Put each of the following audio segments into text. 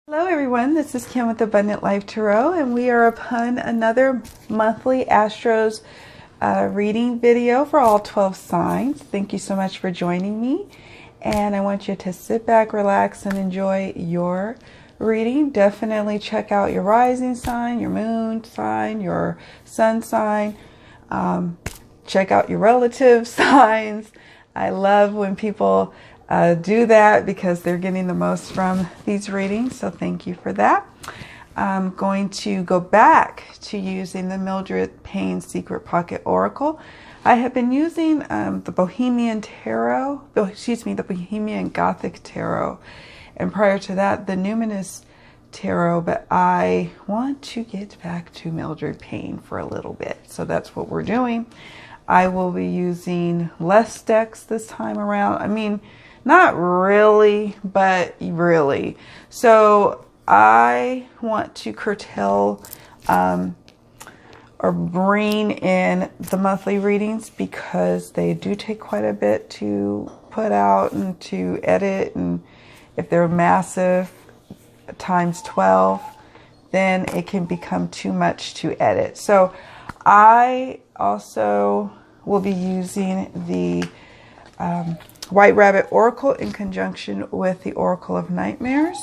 Hello everyone, this is Kim with Abundant Life Tarot, and we are upon another monthly Astros reading video for all 12 signs. Thank you so much for joining me, and I want you to sit back, relax, and enjoy your reading. Definitely check out your rising sign, your moon sign, your sun sign. Check out your relative signs. I love when people do that because they're getting the most from these readings. So thank you for that. I'm going to go back to using the Mildred Payne Secret Pocket Oracle. I have been using the Bohemian Tarot, the Bohemian Gothic Tarot, and prior to that, the Numinous Tarot, but I want to get back to Mildred Payne for a little bit. So that's what we're doing. I will be using less decks this time around. I mean, not really, but really. So I want to curtail or bring in the monthly readings because they do take quite a bit to put out and to edit. And if they're massive times 12, then it can become too much to edit. So I also will be using the White Rabbit Oracle in conjunction with the Oracle of Nightmares.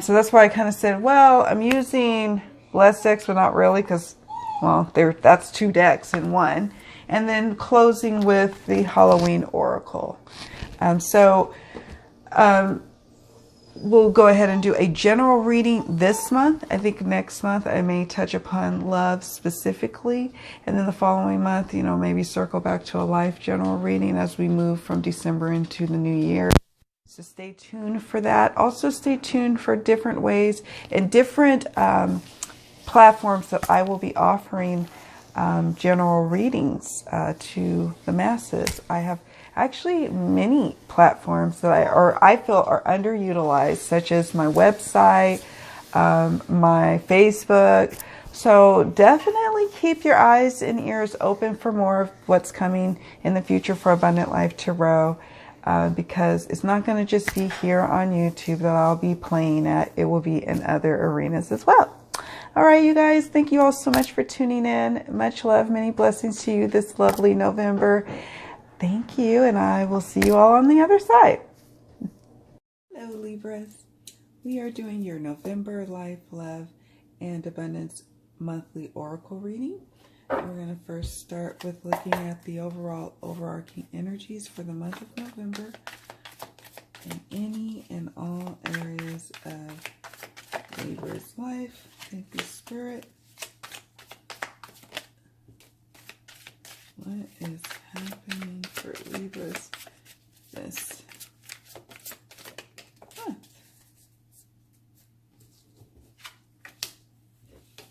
So that's why I kind of said, well, I'm using less decks, but not really, because, well, that's two decks in one. And then closing with the Halloween Oracle. We'll go ahead and do a general reading this month. I think next month I may touch upon love specifically. And then the following month, maybe circle back to a life general reading as we move from December into the new year. So stay tuned for that. Also stay tuned for different ways and different platforms that I will be offering general readings to the masses. I have actually many platforms that I feel are underutilized, such as my website, my Facebook. So definitely keep your eyes and ears open for more of what's coming in the future for Abundant Life Tarot, because it's not going to just be here on YouTube that I'll be playing at. It will be in other arenas as well. All right, you guys, thank you all so much for tuning in. Much love, many blessings to you this lovely November. Thank you, and I will see you all on the other side. Hello, Libras. We are doing your November Life, Love, and Abundance monthly oracle reading. We're going to first start with looking at the overall overarching energies for the month of November in any and all areas of Libra's life. Thank you, Spirit. What is happening for Libras this month?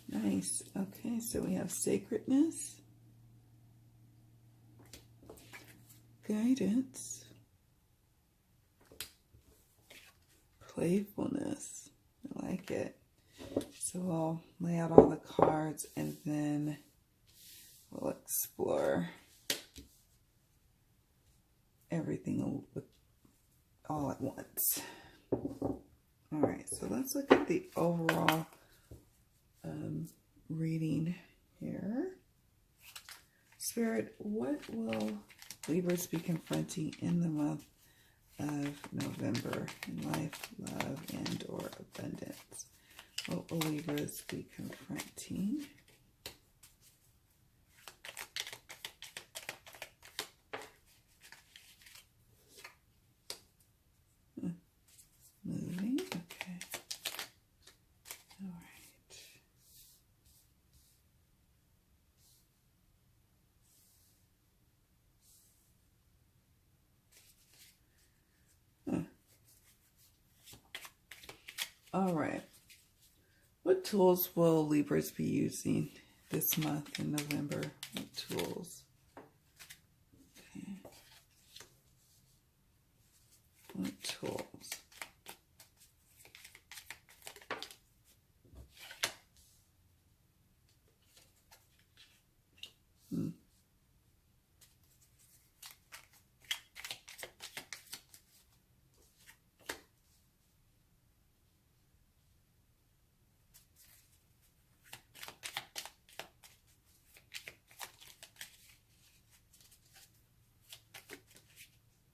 Nice. Okay, so we have sacredness, guidance, playfulness. I like it. So I'll lay out all the cards and then we'll explore everything all at once. All right, so let's look at the overall reading here. Spirit, what will Libras be confronting in the month of November in life, love, and or abundance? What will Libras be confronting? Moving, okay. All right. All right. What tools will Libras be using this month in November? What tools? Okay. What tools?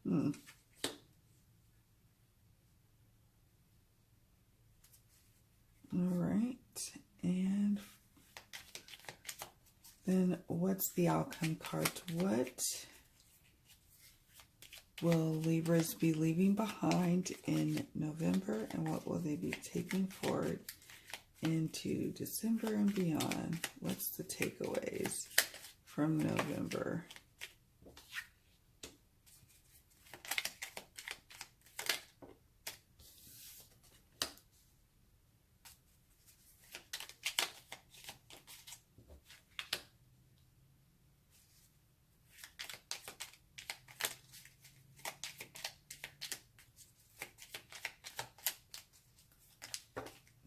Hmm. All right. And then what's the outcome cards? What will Libras be leaving behind in November, and what will they be taking forward into December and beyond? What's the takeaways from November?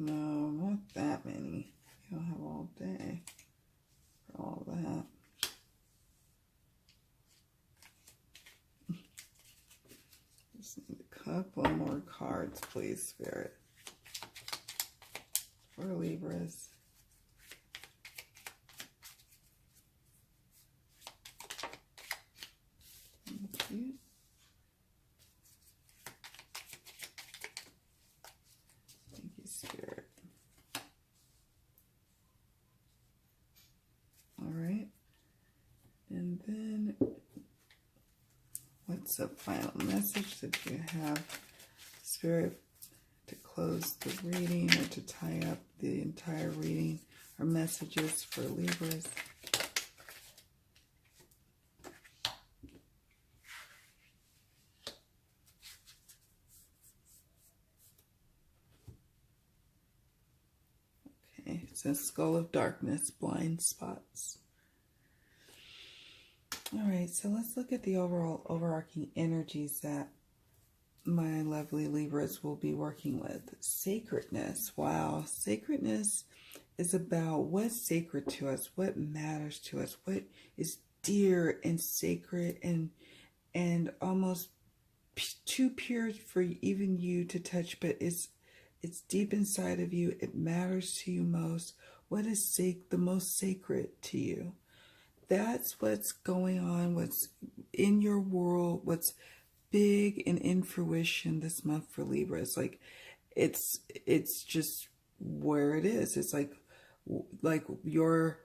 No, not that many. You don't have all day for all that. Just need a couple more cards, please, Spirit, for Libras. Thank you. Thank you, Spirit. All right. And then what's the final message that you have, Spirit, to close the reading or to tie up the entire reading, or messages for Libras? Okay, it says Skull of Darkness, blind spots. All right, so let's look at the overall overarching energies that my lovely Libras will be working with. Sacredness. Wow, sacredness is about what's sacred to us, what matters to us, what is dear and sacred and almost too pure for even you to touch, but it's deep inside of you. It matters to you most. What is the most sacred to you? That's what's going on, what's in your world, what's big and in fruition this month for Libras. Like it's just where it is. It's like the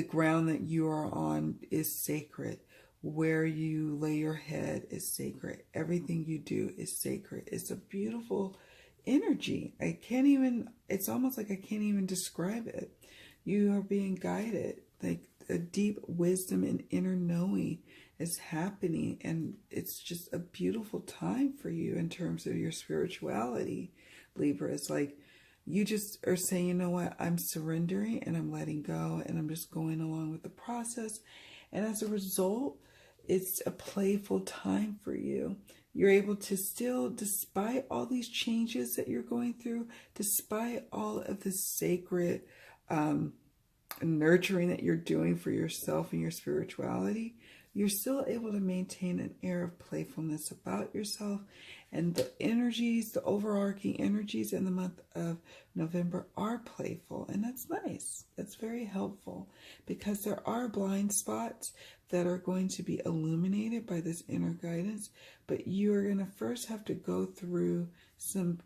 ground that you are on is sacred. Where you lay your head is sacred. Everything you do is sacred. It's a beautiful energy. It's almost like I can't even describe it. You are being guided. Like a deep wisdom and inner knowing is happening, and it's just a beautiful time for you in terms of your spirituality, Libra. It's like you just are saying, you know what, I'm surrendering and I'm letting go and I'm just going along with the process. And as a result, it's a playful time for you. You're able to still, despite all these changes that you're going through, despite all of the sacred nurturing that you're doing for yourself and your spirituality, you're still able to maintain an air of playfulness about yourself. And the energies, the overarching energies in the month of November are playful. And that's nice. That's very helpful, because there are blind spots that are going to be illuminated by this inner guidance. But you are going to first have to go through some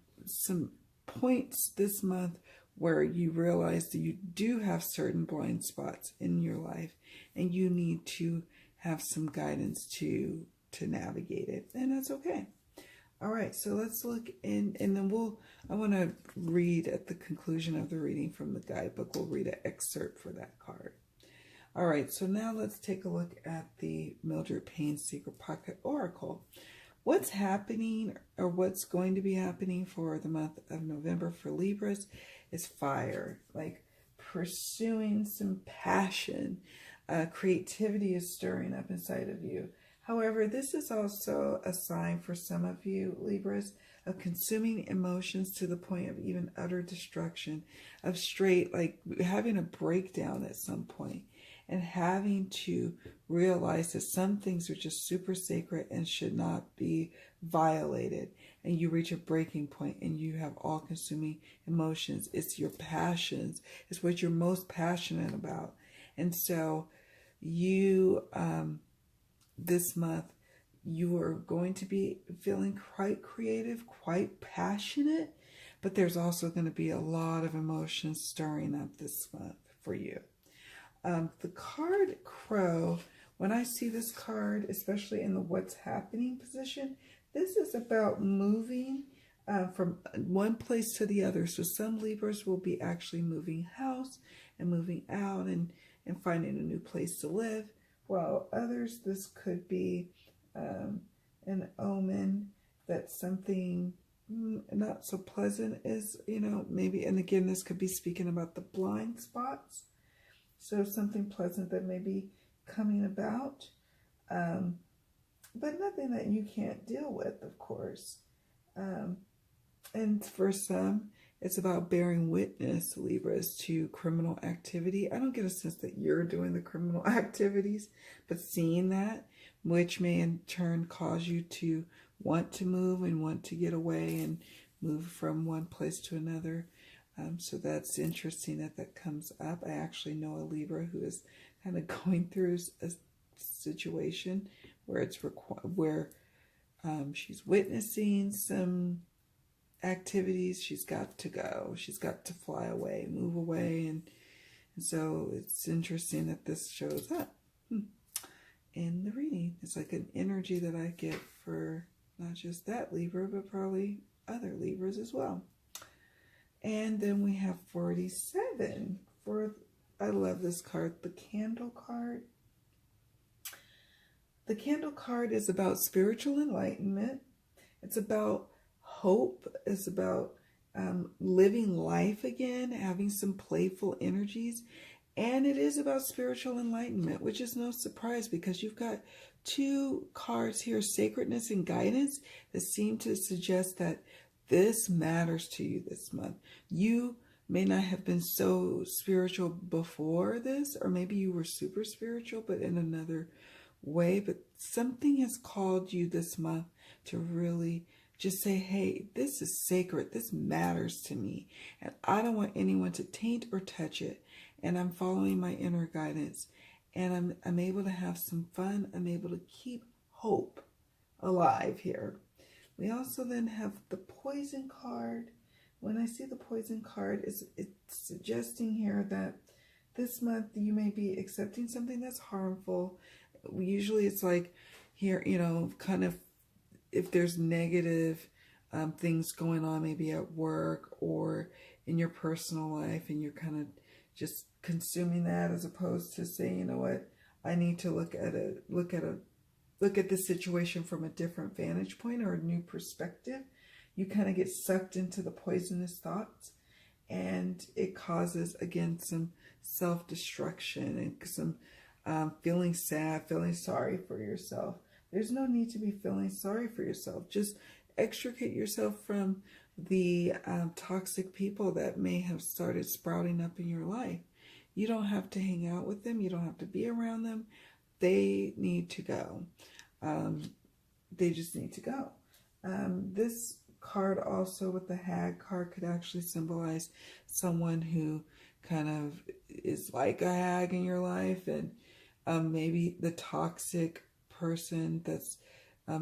points this month where you realize that you do have certain blind spots in your life, and you need to have some guidance to navigate it, and that's okay. All right, so let's look in, and then I want to read at the conclusion of the reading from the guidebook. We'll read an excerpt for that card. All right, so now let's take a look at the Mildred Payne Secret Pocket Oracle. What's happening, or what's going to be happening for the month of November for Libras is fire, like pursuing some passion. Creativity is stirring up inside of you. However, this is also a sign for some of you, Libras, of consuming emotions to the point of even utter destruction, of straight, like having a breakdown at some point, and having to realize that some things are just super sacred and should not be violated. And you reach a breaking point and you have all-consuming emotions. It's your passions. It's what you're most passionate about. And so you, this month, You are going to be feeling quite creative, quite passionate, but there's also going to be a lot of emotions stirring up this month for you. The card Crow, when I see this card, especially in the what's happening position, this is about moving from one place to the other. So some Libras will be actually moving house and moving out and finding a new place to live, while others, this could be an omen that something not so pleasant is, maybe, and again, this could be speaking about the blind spots. So something pleasant that may be coming about, but nothing that you can't deal with, of course. And for some, it's about bearing witness, Libras, to criminal activity. I don't get a sense that you're doing the criminal activities, but seeing that, which may in turn cause you to want to move and want to get away and move from one place to another. So that's interesting that comes up. I actually know a Libra who is kind of going through a situation where she's witnessing some activities. She's got to go. She's got to fly away, move away, and so it's interesting that this shows up in the reading. It's like an energy that I get for not just that Libra, but probably other Libras as well. And then we have 47 I love this card, the Candle card. The Candle card is about spiritual enlightenment. It's about hope. It's about living life again, having some playful energies. And it is about spiritual enlightenment, which is no surprise because you've got two cards here, sacredness and guidance, that seem to suggest that this matters to you this month. You may not have been so spiritual before this, or maybe you were super spiritual, but in another way. But something has called you this month to really just say, hey, this is sacred. This matters to me. And I don't want anyone to taint or touch it. And I'm following my inner guidance. And I'm able to have some fun. I'm able to keep hope alive here. We also then have the Poison card. When I see the Poison card, it's suggesting here that this month you may be accepting something that's harmful. Usually it's like here, kind of if there's negative things going on, maybe at work or in your personal life, and you're kind of just consuming that, as opposed to saying, you know what, I need to look at the situation from a different vantage point or a new perspective. You kind of get sucked into the poisonous thoughts, and it causes, again, some self-destruction and some feeling sad, feeling sorry for yourself. There's no need to be feeling sorry for yourself. Just extricate yourself from the toxic people that may have started sprouting up in your life. You don't have to hang out with them. You don't have to be around them. They need to go. They just need to go. This card also, with the Hag card, could actually symbolize someone who kind of is like a hag in your life, and maybe the toxic person that's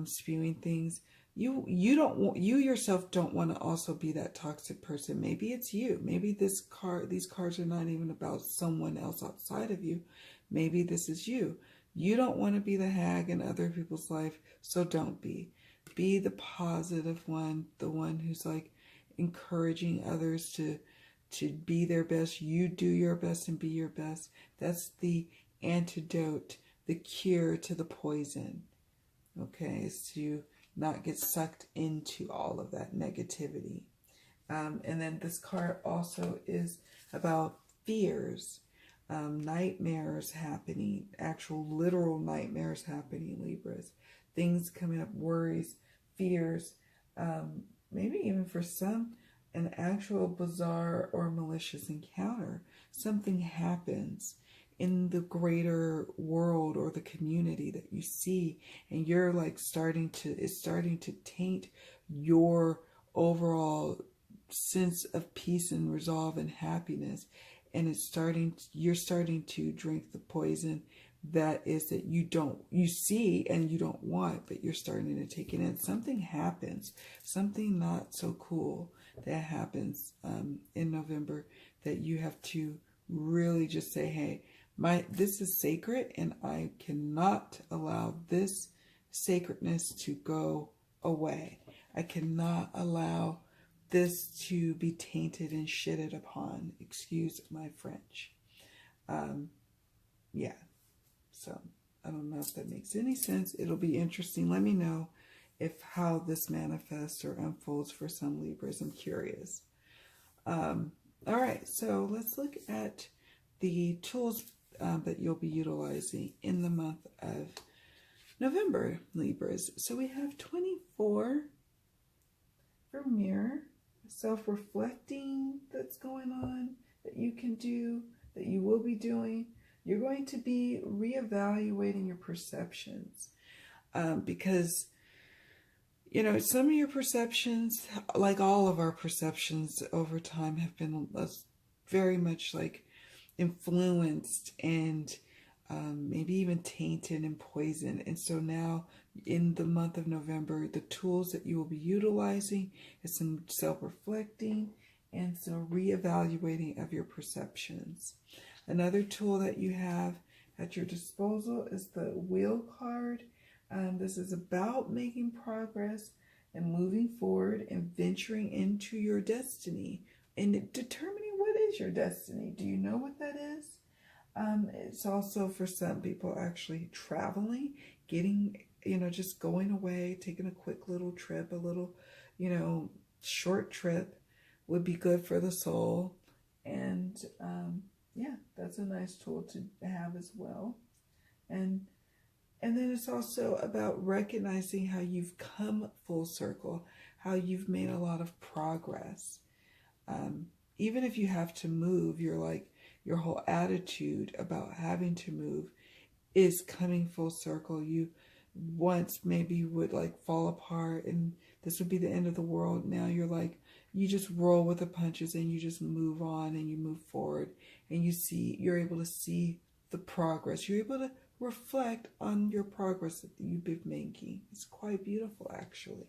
spewing things. You yourself don't want to also be that toxic person. Maybe it's you. Maybe these cards are not even about someone else outside of you. Maybe this is you. You don't want to be the hag in other people's life, so don't be. Be the positive one, the one who's like encouraging others to be their best. You do your best and be your best. That's the antidote, the cure to the poison. Okay, is to not get sucked into all of that negativity. And then this card also is about fears. Nightmares happening, actual literal nightmares happening, Libras. Things coming up, worries, fears, maybe even for some, an actual bizarre or malicious encounter. Something happens in the greater world or the community that you see, and you're like it's starting to taint your overall sense of peace and resolve and happiness. And you're starting to drink the poison, that is that you see and you don't want, but you're starting to take it in. Something happens, something not so cool that happens in November, that you have to really just say, hey, this is sacred, and I cannot allow this sacredness to go away. I cannot allow this to be tainted and shitted upon. Excuse my French. Yeah. So I don't know if that makes any sense. It'll be interesting. Let me know how this manifests or unfolds for some Libras. I'm curious. All right. So let's look at the tools that you'll be utilizing in the month of November, Libras. So we have 24 for mirror, self-reflecting that's going on, that you can do, that you will be doing. You're going to be reevaluating your perceptions because, you know, some of your perceptions, like all of our perceptions over time, have been very much like influenced and maybe even tainted and poisoned. And so now in the month of November, the tools that you will be utilizing is some self-reflecting and some reevaluating of your perceptions. Another tool that you have at your disposal is the Wheel card. This is about making progress and moving forward and venturing into your destiny and determining what is your destiny. Do you know what that is? It's also for some people actually traveling, getting, you know, just going away, taking a quick little trip, a little, you know, short trip would be good for the soul. And yeah, that's a nice tool to have as well. And then it's also about recognizing how you've come full circle, how you've made a lot of progress. Even if you have to move, your whole attitude about having to move is coming full circle. You once maybe would like fall apart and this would be the end of the world. Now you're like, you just roll with the punches and you just move on and you move forward, and you're able to see the progress. You're able to reflect on your progress that you've been making. It's quite beautiful, actually.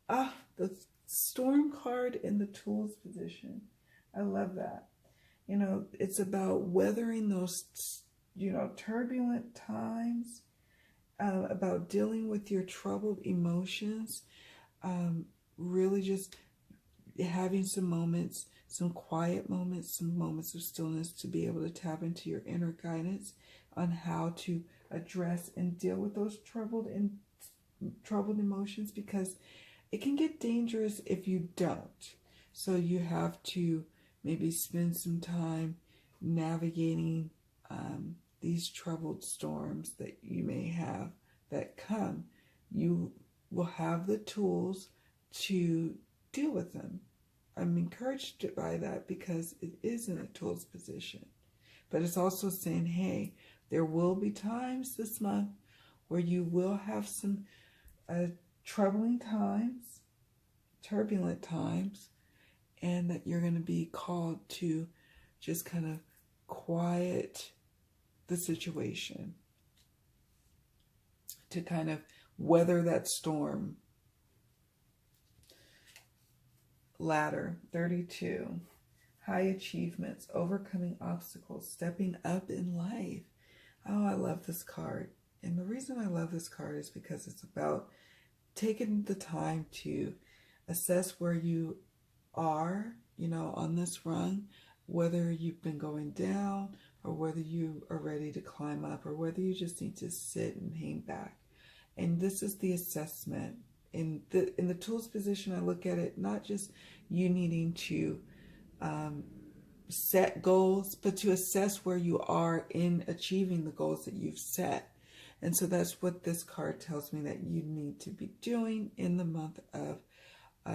The Storm card in the tools position. I love that. You know, it's about weathering those, you know, turbulent times, about dealing with your troubled emotions, really just having some moments, some quiet moments, some moments of stillness to be able to tap into your inner guidance on how to address and deal with those troubled emotions, because it can get dangerous if you don't. So you have to maybe spend some time navigating these troubled storms that you may have that come. You will have the tools to deal with them. I'm encouraged by that because it is in a tools position. But it's also saying, hey, there will be times this month where you will have some troubling times, turbulent times, and that you're going to be called to just kind of quiet the situation, to kind of weather that storm. Ladder 32, high achievements, overcoming obstacles, stepping up in life. Oh, I love this card. And the reason I love this card is because it's about taking the time to assess where you are, you know, on this run, whether you've been going down or whether you are ready to climb up or whether you just need to sit and hang back. And this is the assessment. In the tools position, I look at it not just you needing to set goals, but to assess where you are in achieving the goals that you've set. And so that's what this card tells me that you need to be doing in the month of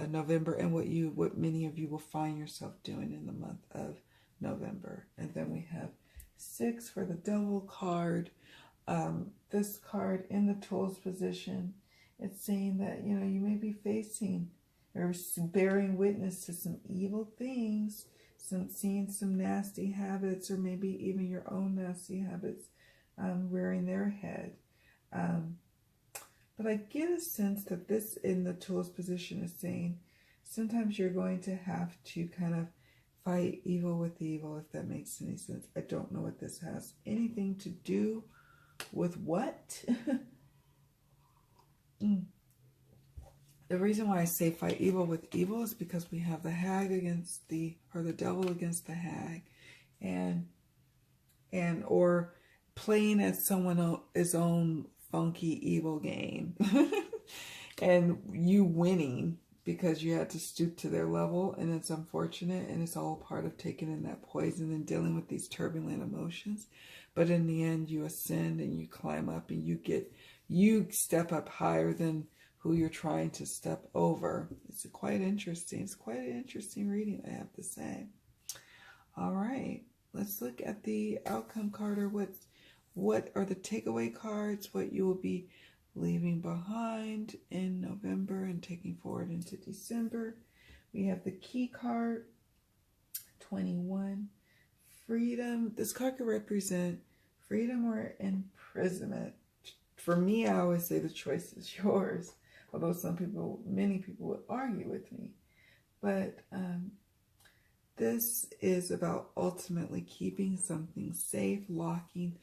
November, and what many of you will find yourself doing in the month of November. And then we have 6 for the Devil card. This card in the tools position, it's saying that, you know, you may be facing or bearing witness to some evil things, seeing some nasty habits, or maybe even your own nasty habits rearing their head. But I get a sense that this in the tools position is saying sometimes you're going to have to kind of fight evil with evil, if that makes any sense. I don't know what this has anything to do with what. The reason why I say fight evil with evil is because we have the hag against the devil against the hag, or playing at someone's own funky evil game and you winning because you had to stoop to their level, and it's unfortunate, and it's all part of taking in that poison and dealing with these turbulent emotions. But in the end, you ascend and you climb up and you step up higher than who you're trying to step over. It's quite interesting. It's quite an interesting reading, I have to say. All right, let's look at the outcome card, or what are the takeaway cards, what you will be leaving behind in November and taking forward into December. We have the key card, 21, freedom. This card could represent freedom or imprisonment. For me, I always say the choice is yours, although many people would argue with me. But this is about ultimately keeping something safe, locking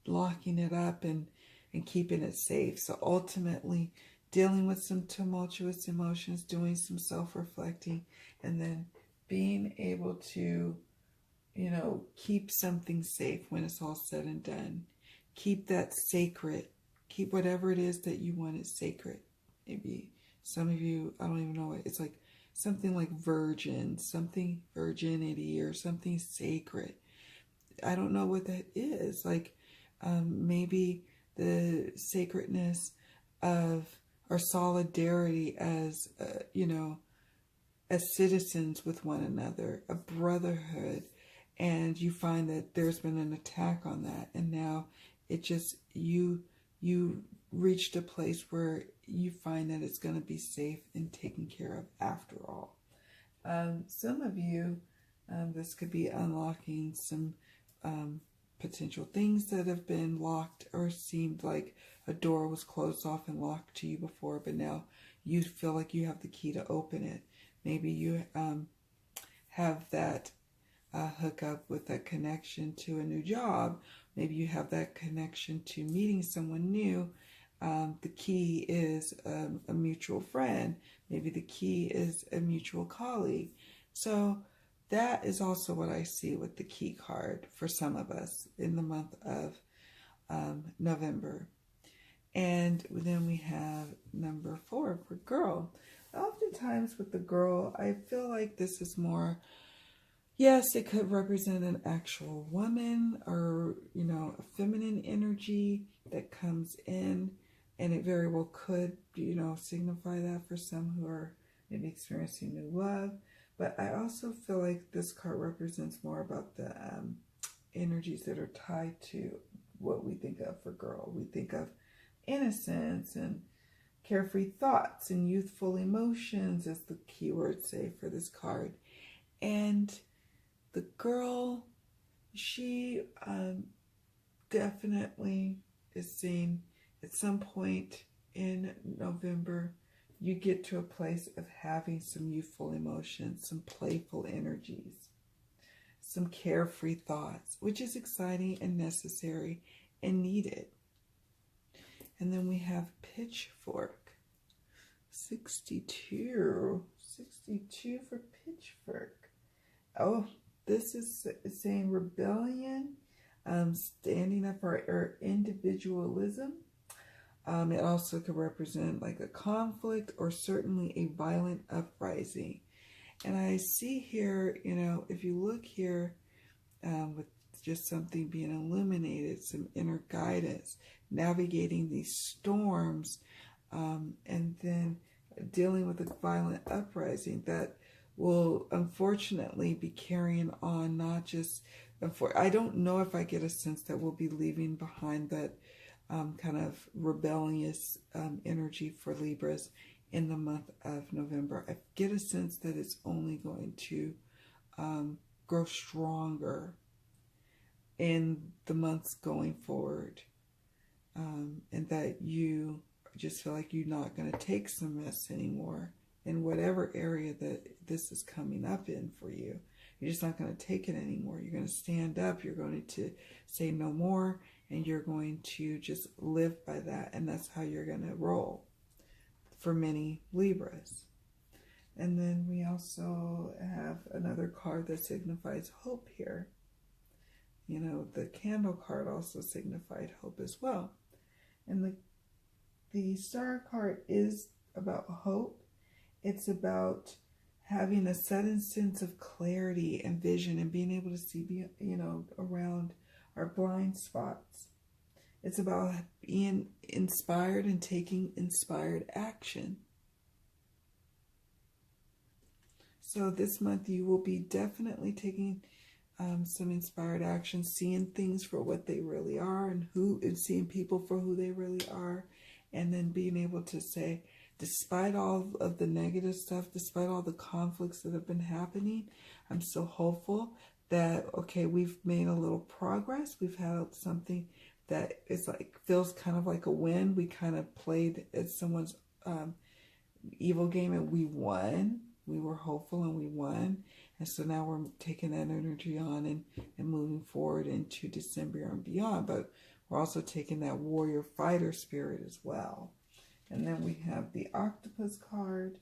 it up and keeping it safe. So ultimately dealing with some tumultuous emotions, doing some self-reflecting, and then being able to, keep something safe when it's all said and done. Keep that sacred. Keep whatever it is that you want is sacred. Maybe some of you, I don't even know what, it's like something like something virginity or something sacred. I don't know what that is. Like maybe the sacredness of our solidarity as, as citizens with one another, a brotherhood. And you find that there's been an attack on that. And now it just, you reached a place where you find that it's going to be safe and taken care of after all. Some of you, this could be unlocking some potential things that have been locked or seemed like a door was closed off and locked to you before, but now you feel like you have the key to open it. Maybe you have that hook up with that connection to a new job. Maybe you have that connection to meeting someone new. The key is a mutual friend. Maybe the key is a mutual colleague. So that is also what I see with the key card for some of us in the month of November. And then we have number 4 for girl. Oftentimes with the girl, I feel like this is more, yes, it could represent an actual woman or, a feminine energy that comes in. And it very well could, signify that for some who are maybe experiencing new love. But I also feel like this card represents more about the energies that are tied to what we think of for girl. We think of innocence and carefree thoughts and youthful emotions as the keywords say for this card. And the girl, she definitely is seen at some point in November. You get to a place of having some youthful emotions, some playful energies, some carefree thoughts, which is exciting and necessary and needed. And then we have pitchfork, 62 for pitchfork. Oh, this is saying rebellion, standing up for our individualism. It also could represent like a conflict or certainly a violent uprising. And I see here, if you look here with just something being illuminated, some inner guidance, navigating these storms, and then dealing with a violent uprising that will unfortunately be carrying on, not just, I don't know if I get a sense that we'll be leaving behind that kind of rebellious energy for Libras in the month of November. I get a sense that it's only going to grow stronger in the months going forward, and that you just feel like you're not going to take some mess anymore in whatever area that this is coming up in for you. You're just not going to take it anymore. You're going to stand up. You're going to say no more, and you're going to just live by that. And that's how you're going to roll for many Libras. And then we also have another card that signifies hope here. You know, the candle card also signified hope as well. And the star card is about hope. It's about having a sudden sense of clarity and vision and being able to see, you know, around our blind spots. It's about being inspired and taking inspired action. So this month you will be definitely taking some inspired action, seeing things for what they really are, and seeing people for who they really are, and then being able to say, despite all of the negative stuff, despite all the conflicts that have been happening, I'm still hopeful that, okay, we've made a little progress. We've had something that is like, feels kind of like a win. We kind of played at someone's evil game and we won. We were hopeful and we won. And so now we're taking that energy on and moving forward into December and beyond. But we're also taking that warrior fighter spirit as well. And then we have the octopus card.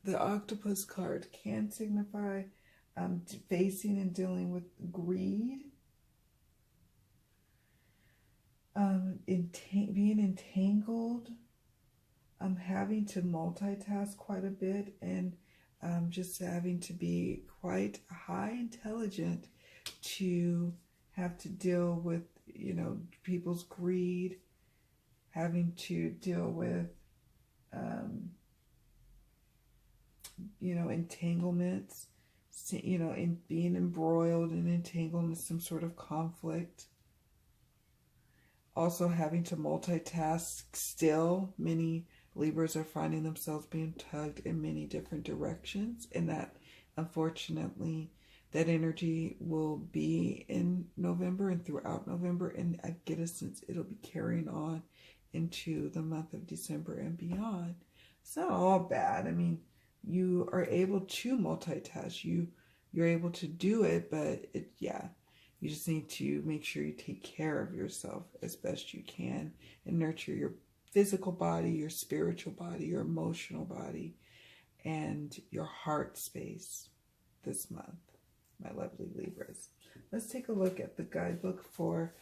The octopus card can signify facing and dealing with greed, being entangled, having to multitask quite a bit, and just having to be quite high intelligent to have to deal with, you know, people's greed, having to deal with, you know, entanglements, you know, in being embroiled and entangled in some sort of conflict. Also having to multitask still. Many Libras are finding themselves being tugged in many different directions, and that, unfortunately, that energy will be in November and throughout November, and I get a sense it'll be carrying on into the month of December and beyond. It's not all bad. I mean, you are able to multitask. You're able to do it, but you just need to make sure you take care of yourself as best you can and nurture your physical body, your spiritual body, your emotional body, and your heart space this month, my lovely Libras. Let's take a look at the guidebook for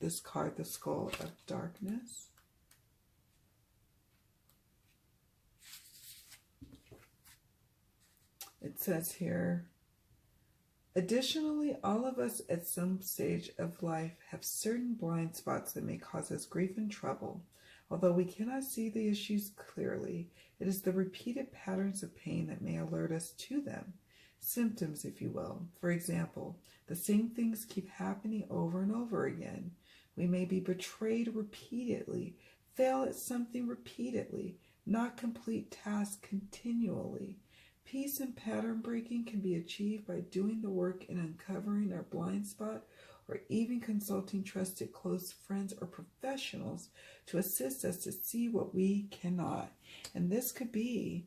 this card, the Skull of Darkness. It says here, additionally, all of us at some stage of life have certain blind spots that may cause us grief and trouble. Although we cannot see the issues clearly, it is the repeated patterns of pain that may alert us to them. Symptoms, if you will. For example, the same things keep happening over and over again. We may be betrayed repeatedly, fail at something repeatedly, not complete tasks continually. Peace and pattern breaking can be achieved by doing the work in uncovering our blind spot, or even consulting trusted close friends or professionals to assist us to see what we cannot. And this could be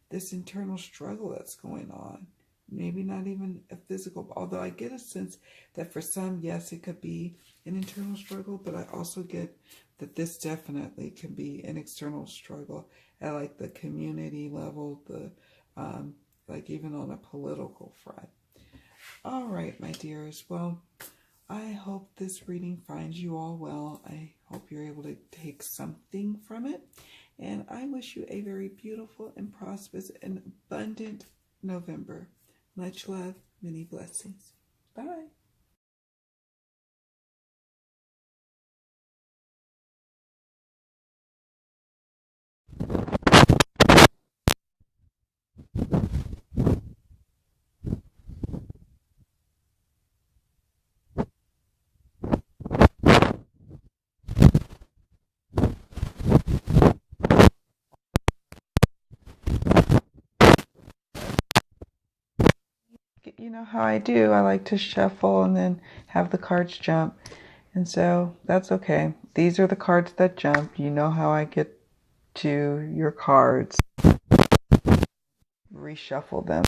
this internal struggle that's going on. Maybe not even a physical, although I get a sense that for some, yes, it could be an internal struggle, but I also get that this definitely can be an external struggle at like the community level, like even on a political front. All right, my dears. Well, I hope this reading finds you all well. I hope you're able to take something from it. And I wish you a very beautiful and prosperous and abundant November. Much love, many blessings. Bye. You know, know how I do. I like to shuffle and then have the cards jump. And so that's okay. These are the cards that jump. You know how I get to your cards. Reshuffle them.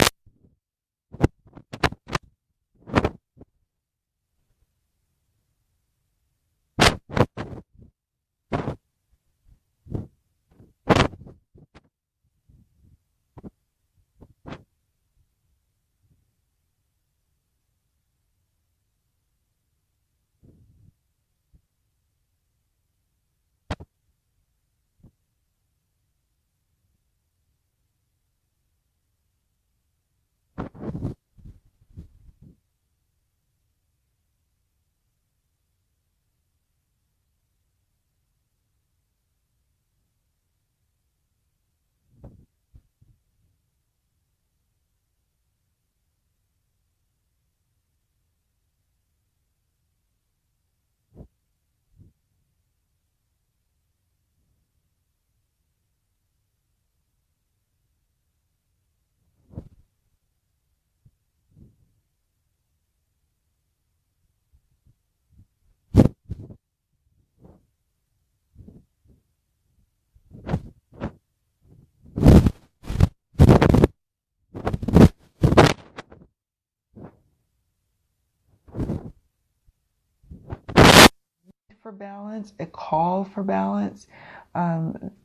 For balance, a call for balance,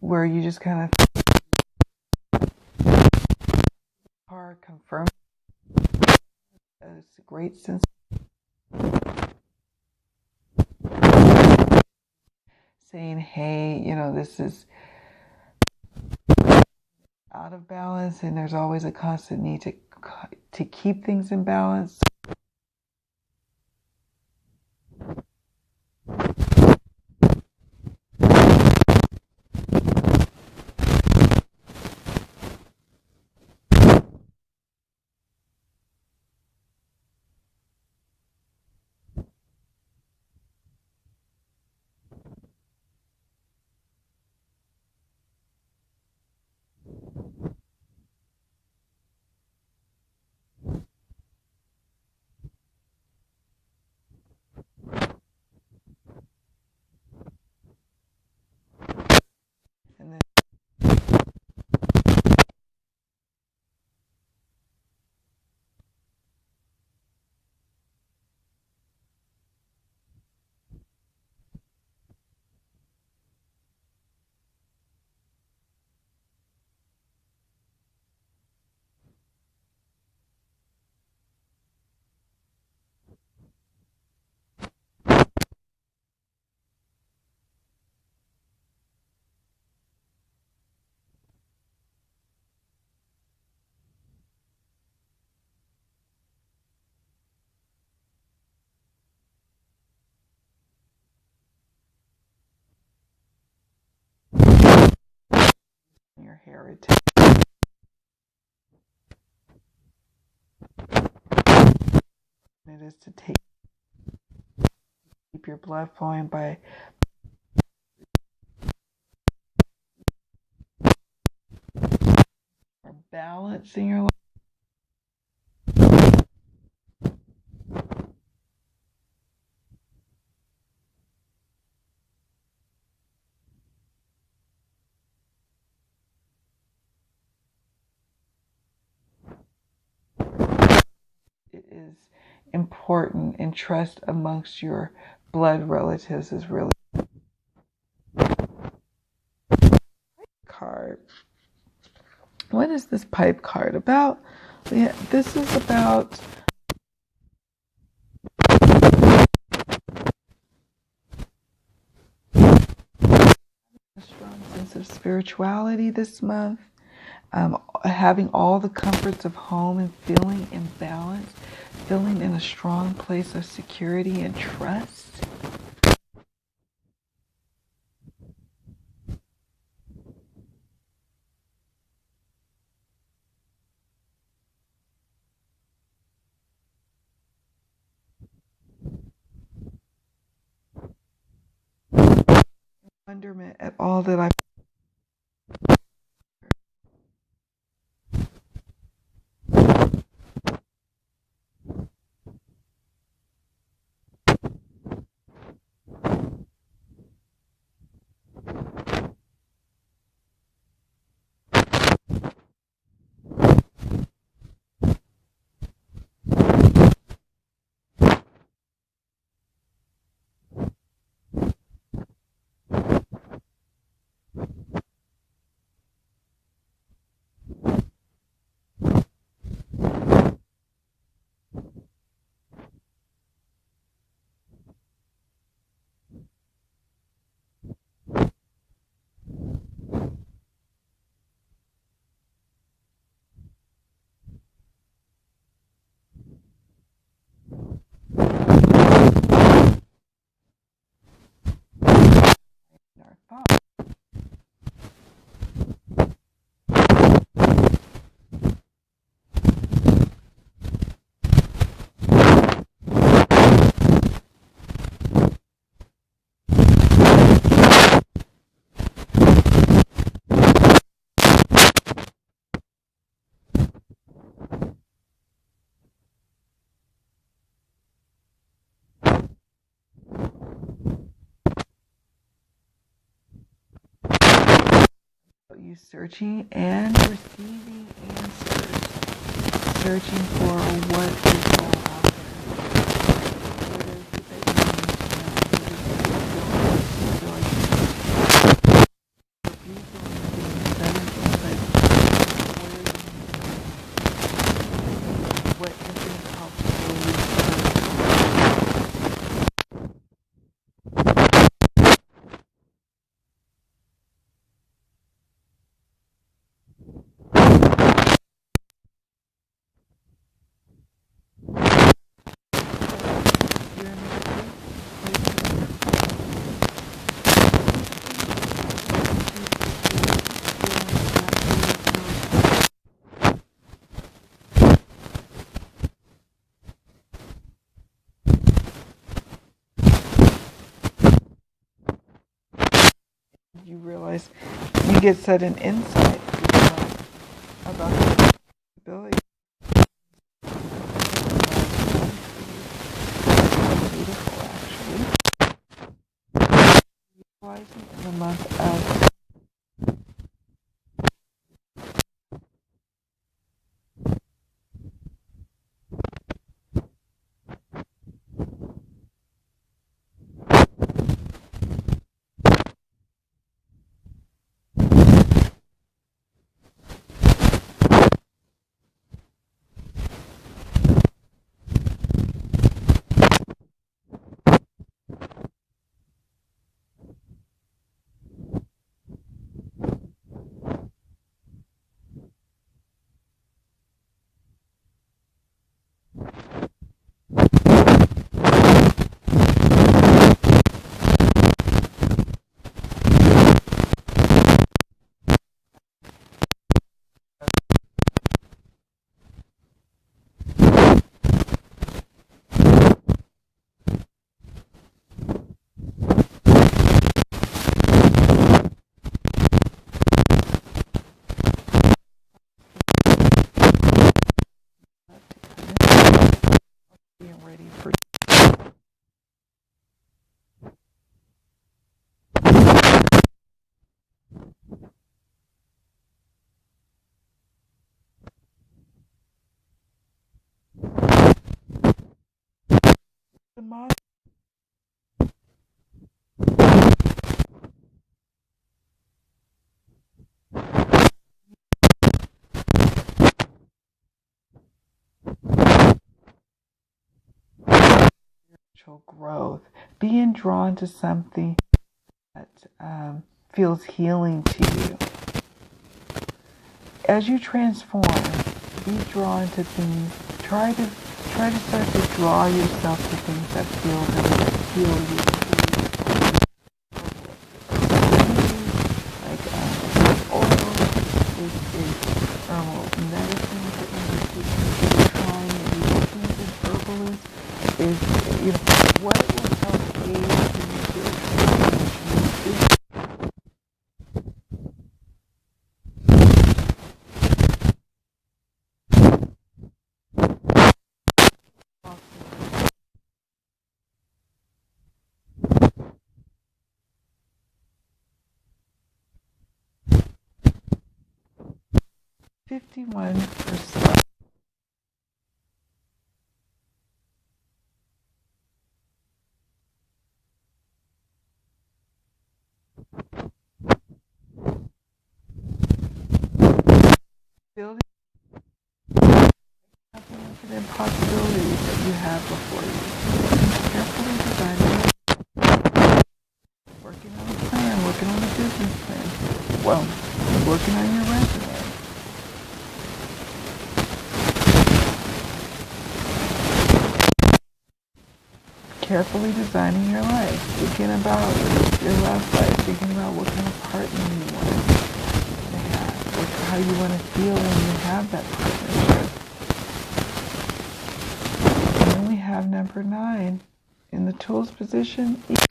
where you just kind of confirm a great sense saying, hey, you know, this is out of balance, and there's always a constant need to keep things in balance. And then your heritage. It is to keep your blood flowing by balancing your life. It is important, and trust amongst your blood relatives is really card. What is this pipe card about? Yeah, this is about a strong sense of spirituality this month. Having all the comforts of home and feeling in balance, feeling in a strong place of security and trust. Wonderment at all that I've you searching and receiving answers, searching for what is all out there. What is it that you need to know? You feel like you feel like what isn't comfortable with you realize you get sudden insight about the ability. Beautiful, actually. Realizing in the month of being ready for 的吗？Spiritual growth, being drawn to something that feels healing to you. As you transform, be drawn to things. Try to start to draw yourself to things that feel really heal you. Like oil is herbal medicine that you're trying. Maybe working with an herbalist is what will help aid in your transformation. 51%. Building infinite possibilities that you have before you. Carefully designing, working on a plan, working on a business plan. Well, working on your resume. Carefully designing your life, thinking about your love life, thinking about what kind of partner you want to have, how you want to feel when you have that partnership. And then we have number 9 in the tools position. 51%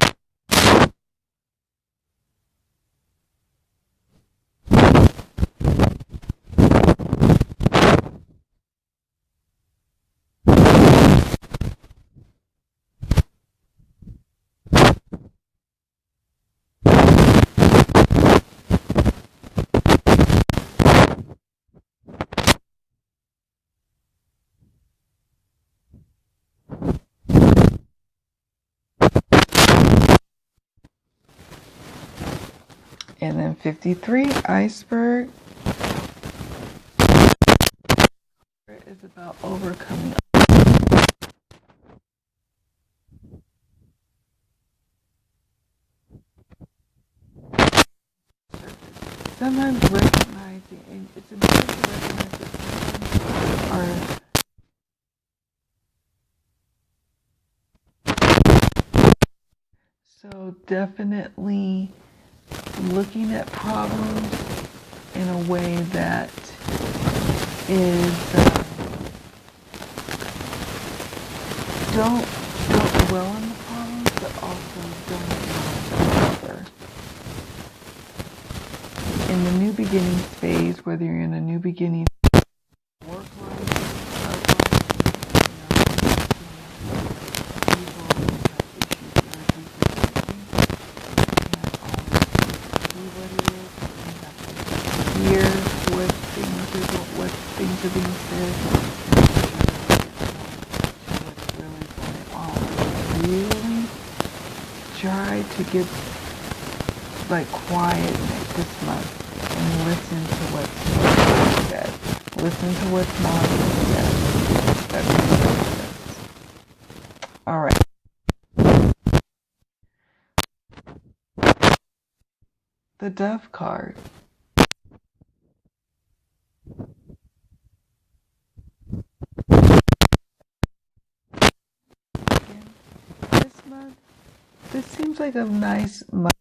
And then 53, iceberg. Is about overcoming. Sometimes recognizing, and it's important to recognize that are so definitely looking at problems in a way that is don't dwell on the problems, but also don't dwell further. In the new beginnings phase, whether you're in a new beginning work life, what things are being said, what's really going on. Really try to get quietness this month and listen to what's said. Listen to what's not said. That makes sense. All right. The Dove card. This month, this seems like a nice month.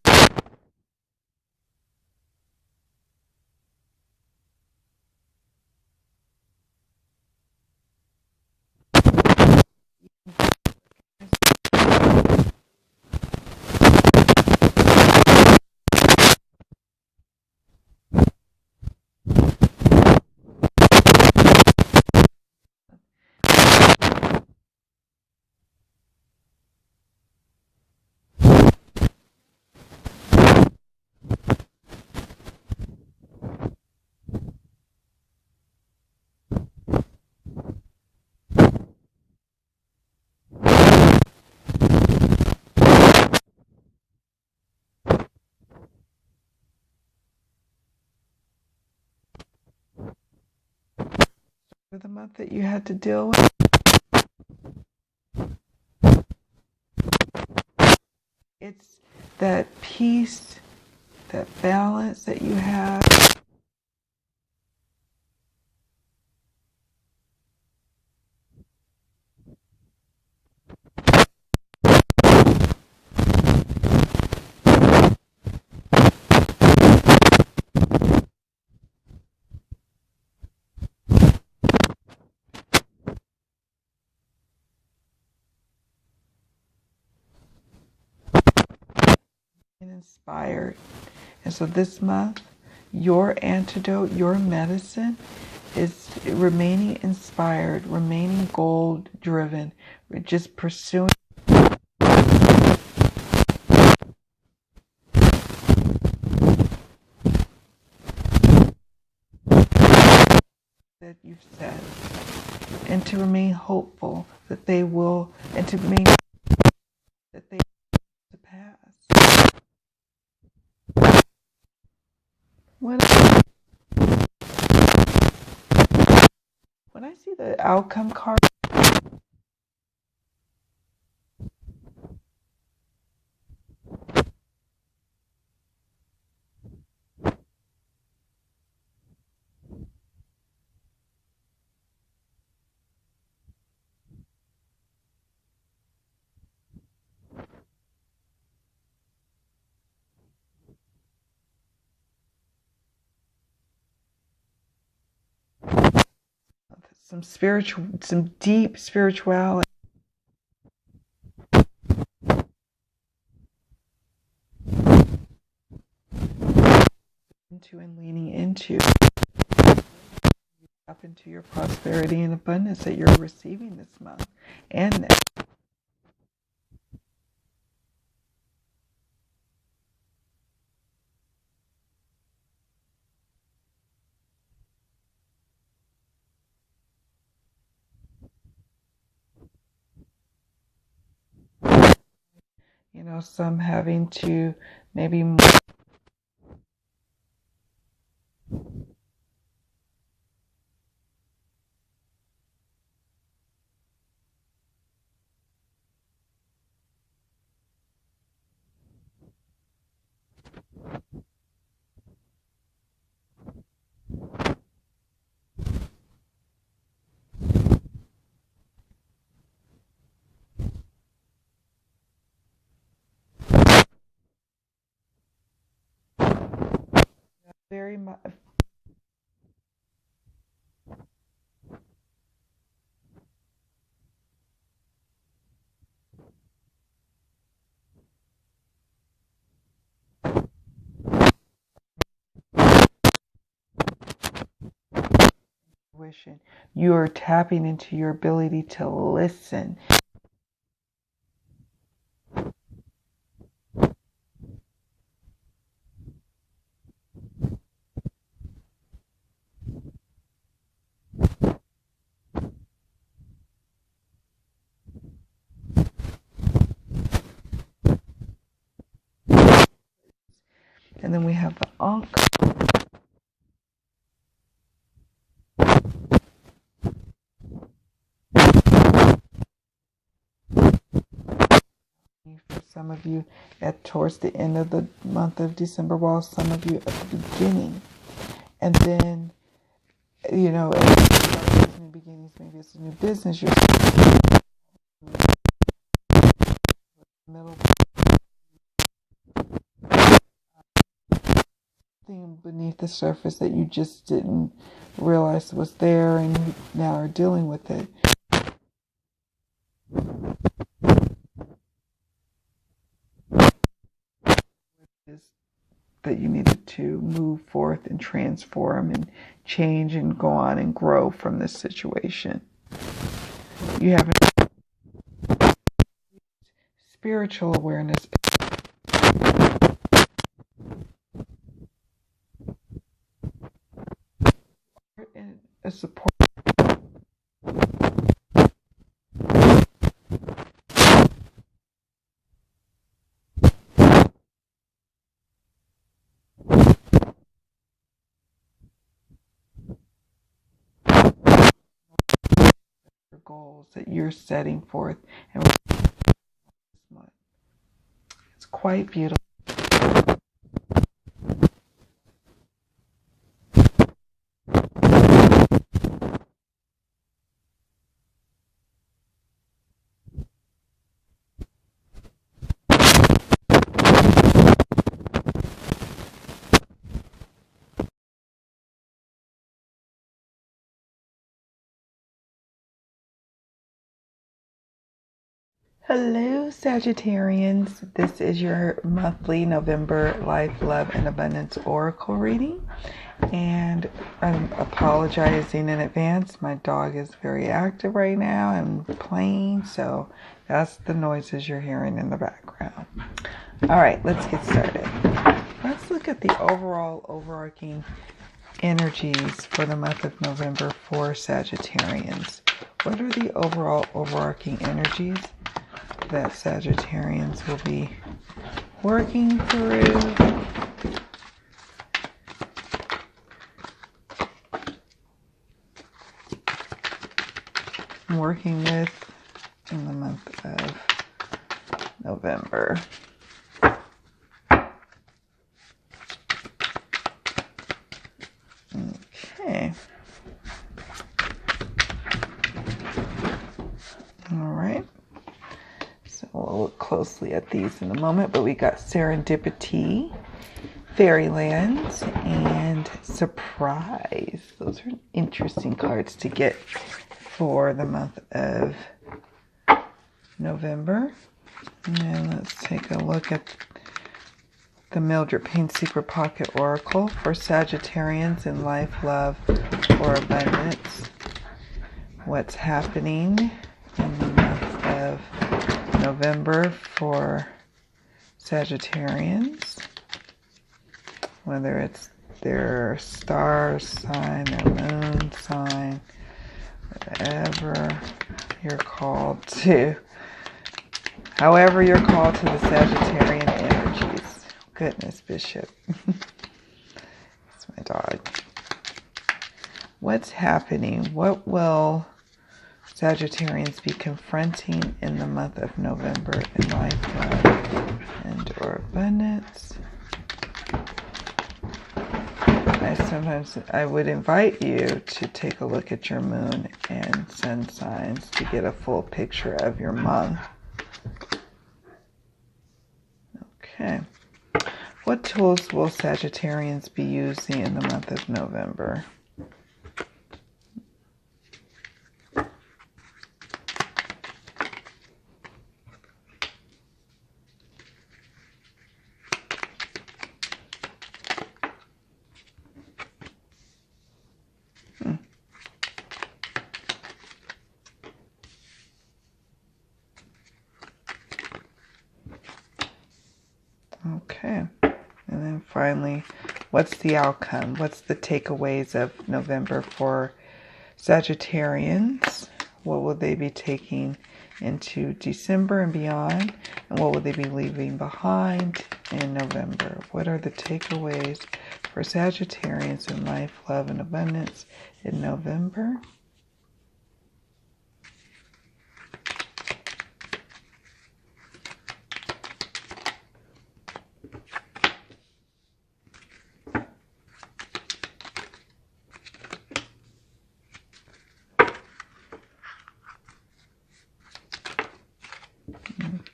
For the month that you had to deal with. It's that peace, that balance that you have. Inspired. And so this month, your antidote, your medicine is remaining inspired, remaining goal driven, just pursuing that you've said, and to remain hopeful that they will, and to remain that they will pass. When I see the outcome card, some deep spirituality. Into and leaning into up into your prosperity and abundance that you're receiving this month and next. You know, some having to maybe very much. You're tapping into your ability to listen. And then we have the Ankh. For some of you towards the end of the month of December, while some of you at the beginning. And then, you know, as new beginnings, maybe it's a new business, you're middle thing beneath the surface that you just didn't realize was there, and you now are dealing with it. That you needed to move forth and transform and change and go on and grow from this situation. You have a spiritual awareness. And a support. Goals that you're setting forth, and it's quite beautiful. Hello, Sagittarians. This is your monthly November Life, Love, and Abundance Oracle reading. And I'm apologizing in advance. My dog is very active right now and playing, so that's the noises you're hearing in the background. All right, let's get started. Let's look at the overall overarching energies for the month of November for Sagittarians. What are the overall overarching energies that Sagittarians will be working through? Working with in the month of November. Okay. All right. So we'll look closely at these in a moment, but we got Serendipity, Fairyland, and Surprise. Those are interesting cards to get for the month of November. And let's take a look at the Mildred Payne Secret Pocket Oracle for Sagittarians in life, love, or abundance. What's happening in the month of November for Sagittarians, whether it's their star sign, their moon sign, whatever you're called to, however you're called to the Sagittarian energies. Goodness, Bishop. It's my dog. What's happening? What will Sagittarians be confronting in the month of November in life, love, and or abundance? I would invite you to take a look at your moon and sun signs to get a full picture of your month. Okay. What tools will Sagittarians be using in the month of November? Okay. And then finally, what's the outcome? What's the takeaways of November for Sagittarians? What will they be taking into December and beyond? And what will they be leaving behind in November? What are the takeaways for Sagittarians in life, love, and abundance in November?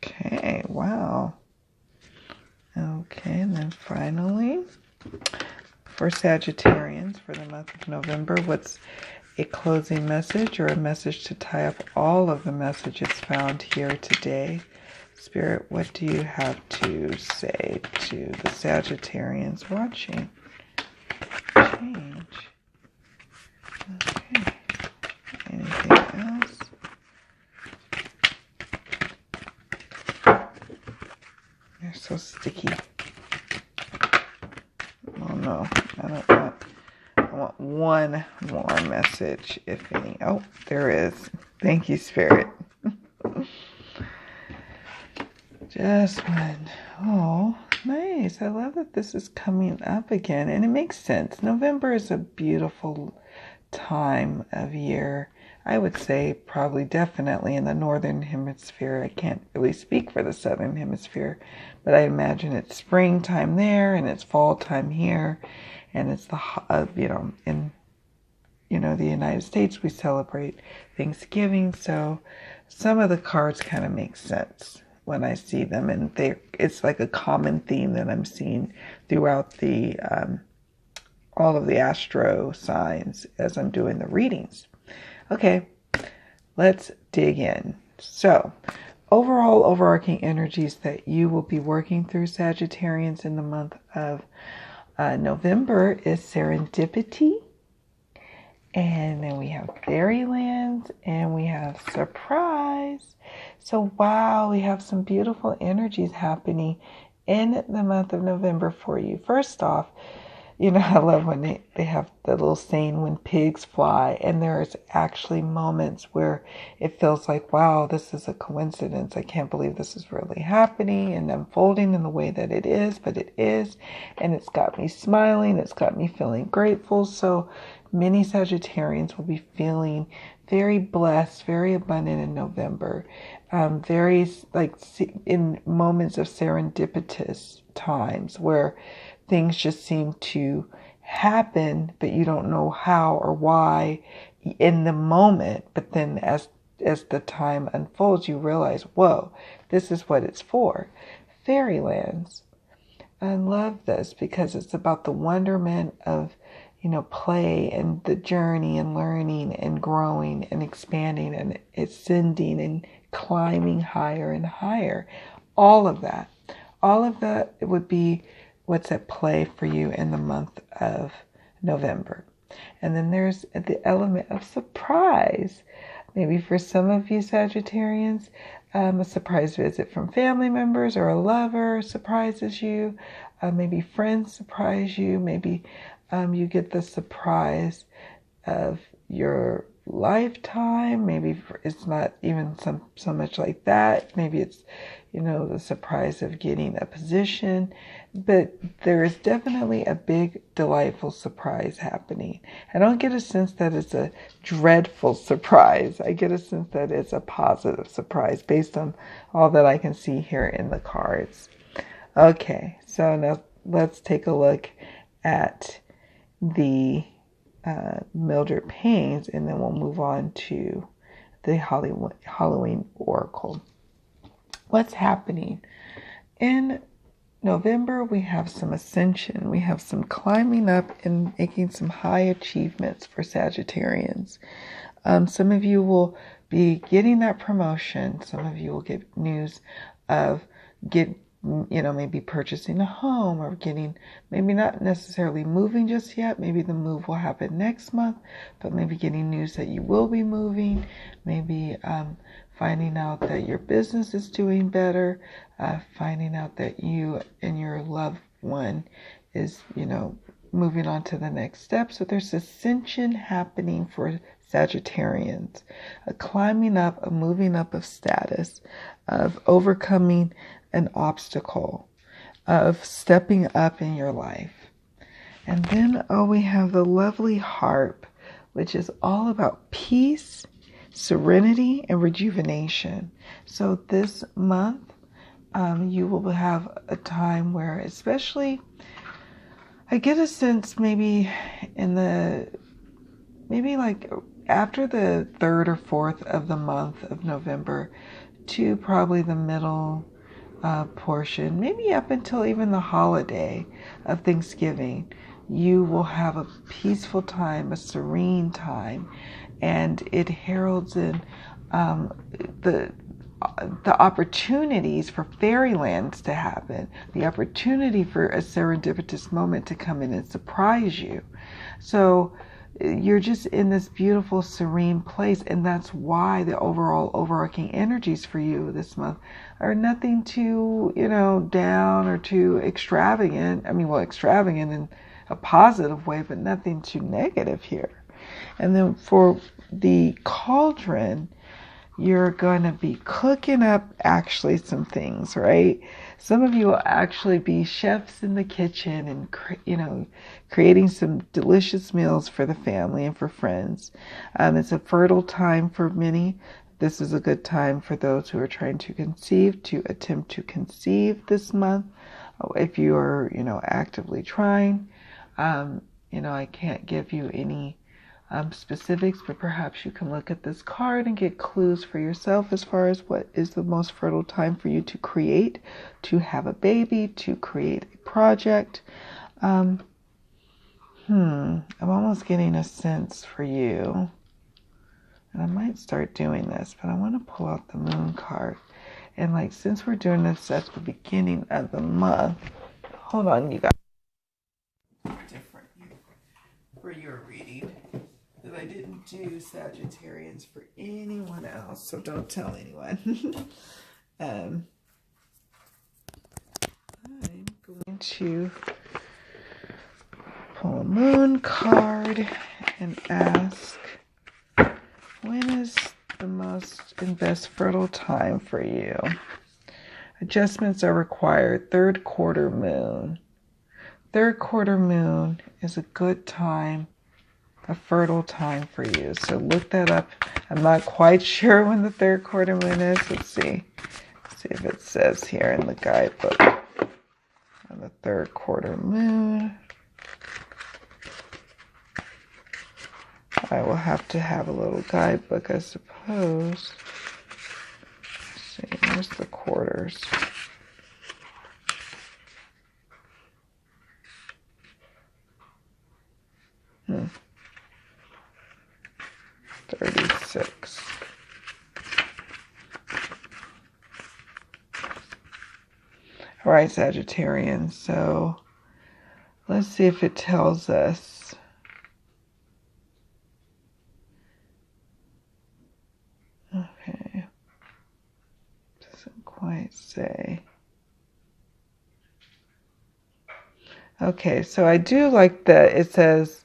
Okay, wow. Okay, and then finally, for Sagittarians for the month of November, what's a closing message or a message to tie up all of the messages found here today? Spirit, what do you have to say to the Sagittarians watching? Change. Okay. Anything else? They're so sticky. Oh no, I don't want. I want one more message, if any. Oh, there is. Thank you, Spirit. Just one. Oh, nice. I love that this is coming up again. And it makes sense. November is a beautiful time of year. I would say probably definitely in the Northern Hemisphere. I can't really speak for the Southern Hemisphere, but I imagine it's springtime there and it's fall time here. And it's the, in, the United States, we celebrate Thanksgiving. So some of the cards kind of make sense when I see them. And it's like a common theme that I'm seeing throughout the all of the astro signs as I'm doing the readings. Okay, let's dig in. So, overall overarching energies that you will be working through, Sagittarians, in the month of November is serendipity. And then we have fairylands and we have surprise. So, wow, we have some beautiful energies happening in the month of November for you. First off, I love when they have the little saying, when pigs fly, and there's actually moments where it feels like, wow, this is a coincidence. I can't believe this is really happening and unfolding in the way that it is, but it is, and it's got me smiling. It's got me feeling grateful. So many Sagittarians will be feeling very blessed, very abundant in November, very like in moments of serendipitous times where things just seem to happen, but you don't know how or why in the moment. But then as the time unfolds, you realize, whoa, this is what it's for. Fairylands. I love this because it's about the wonderment of, play and the journey and learning and growing and expanding and ascending and climbing higher and higher. All of that would be what's at play for you in the month of November. And then there's the element of surprise. Maybe for some of you Sagittarians, a surprise visit from family members or a lover surprises you. Maybe friends surprise you. Maybe you get the surprise of your lifetime. Maybe it's not even so much like that. Maybe it's, the surprise of getting a position. But there is definitely a big, delightful surprise happening. I don't get a sense that it's a dreadful surprise. I get a sense that it's a positive surprise based on all that I can see here in the cards. Okay, so now let's take a look at the Mildred Paynes, and then we'll move on to the Halloween Oracle. What's happening in November, we have some ascension. We have some climbing up and making some high achievements for Sagittarians. Some of you will be getting that promotion. Some of you will get news of maybe purchasing a home, or maybe not necessarily moving just yet. Maybe the move will happen next month, but maybe getting news that you will be moving. Maybe finding out that your business is doing better. Finding out that you and your loved one is, moving on to the next step. So there's ascension happening for Sagittarians, a climbing up, a moving up of status, of overcoming an obstacle, of stepping up in your life. And then, we have the lovely harp, which is all about peace, serenity, and rejuvenation. So this month, you will have a time where, especially, I get a sense maybe like after the 3rd or 4th of the month of November to probably the middle portion, maybe up until even the holiday of Thanksgiving, you will have a peaceful time, a serene time, and it heralds in the opportunities for fairylands to happen, the opportunity for a serendipitous moment to come in and surprise you. So you're just in this beautiful, serene place, and that's why the overarching energies for you this month are nothing too, down or too extravagant. Extravagant in a positive way, but nothing too negative here. And then for the cauldron, you're going to be cooking up actually some things, right? Some of you will actually be chefs in the kitchen and, creating some delicious meals for the family and for friends. It's a fertile time for many. This is a good time for those who are trying to attempt to conceive this month. If you are, actively trying, I can't give you any specifics, but perhaps you can look at this card and get clues for yourself as far as what is the most fertile time for you to create, to have a baby, to create a project. I'm almost getting a sense for you, and I might start doing this, but I want to pull out the moon card. And since we're doing this at the beginning of the month, hold on, you guys. Different for your reading. I didn't do Sagittarians for anyone else, so don't tell anyone. I'm going to pull a moon card and ask, when is the most and best fertile time for you? Adjustments are required. 3rd quarter moon. 3rd quarter moon is a good time, a fertile time for you. So look that up. I'm not quite sure when the 3rd quarter moon is. Let's see. See if it says here in the guidebook. On the 3rd quarter moon. I will have to have a little guidebook, I suppose. Let's see, where's the quarters? Hmm. 36. All right, Sagittarian. So let's see if it tells us. Okay. Doesn't quite say. Okay, so I do like that it says,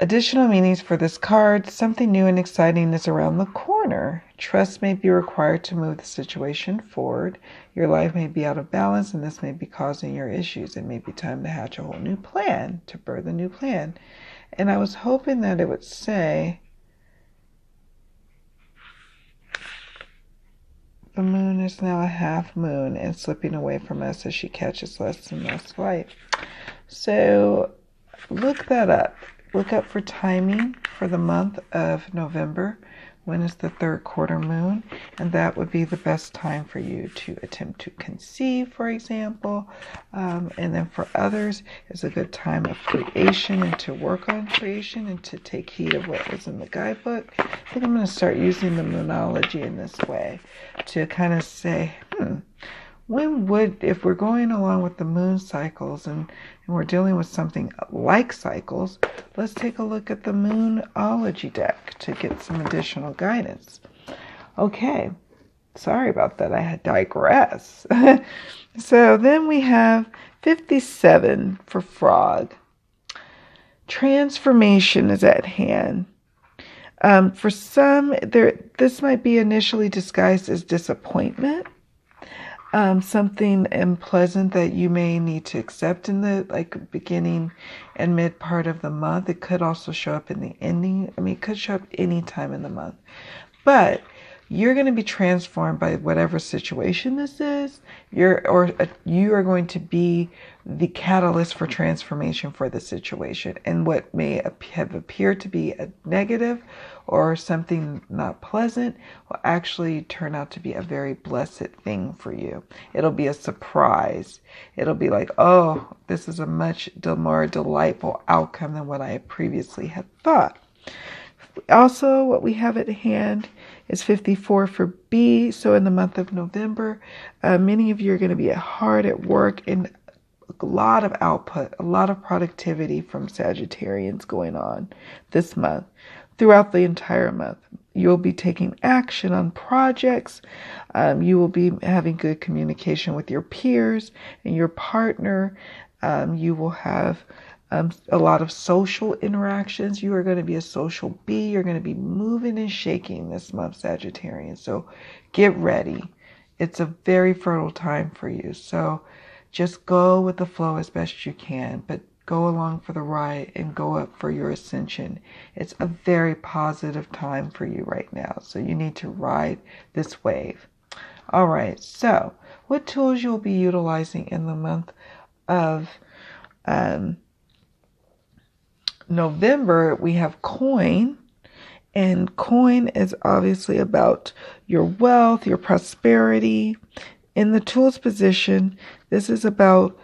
additional meanings for this card. Something new and exciting is around the corner. Trust may be required to move the situation forward. Your life may be out of balance, and this may be causing your issues. It may be time to hatch a whole new plan, to birth a new plan. And I was hoping that it would say, the moon is now a half moon and slipping away from us as she catches less and less light. So look that up. Look up for timing for the month of November when is the third quarter moon, and that would be the best time for you to attempt to conceive, for example. And then for others, it's a good time of creation and to work on creation and to take heed of what was in the guidebook. I think I'm going to start using the moonology in this way to kind of say, if we're going along with the moon cycles and we're dealing with something like cycles, let's take a look at the Moonology deck to get some additional guidance. Okay, sorry about that. I digress. So then we have 57 for Frog. Transformation is at hand. For some, this might be initially disguised as disappointment. Something unpleasant that you may need to accept in the beginning and mid part of the month. It could also show up in the ending. I mean, it could show up any time in the month. But you're going to be transformed by whatever situation this is. You are going to be the catalyst for transformation for the situation. And what may have appeared to be a negative or something not pleasant will actually turn out to be a very blessed thing for you. It'll be a surprise. It'll be like, oh, this is a much more delightful outcome than what I previously had thought. Also, what we have at hand is 54 for B. So in the month of November, many of you are going to be hard at work and a lot of output, a lot of productivity from Sagittarians going on this month. Throughout the entire month, you'll be taking action on projects. You will be having good communication with your peers and your partner. You will have a lot of social interactions. You are going to be a social bee. You're going to be moving and shaking this month, Sagittarian. So get ready. It's a very fertile time for you. So just go with the flow as best you can, but go along for the ride and go up for your ascension. It's a very positive time for you right now. So you need to ride this wave. All right. So what tools you'll be utilizing in the month of November, we have coin. And coin is obviously about your wealth, your prosperity. In the tools position, this is about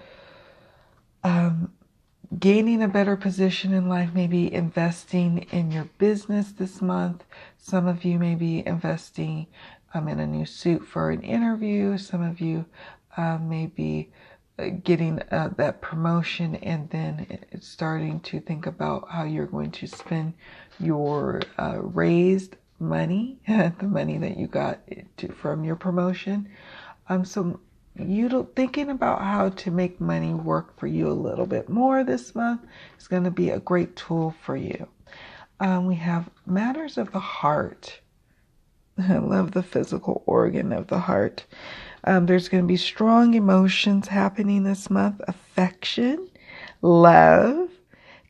gaining a better position in life, maybe investing in your business this month. Some of you may be investing in a new suit for an interview. Some of you may be getting that promotion and then starting to think about how you're going to spend your raised money, the money that you got from your promotion. So thinking about how to make money work for you a little bit more this month is going to be a great tool for you. We have matters of the heart. I love the physical organ of the heart. There's going to be strong emotions happening this month. Affection, love,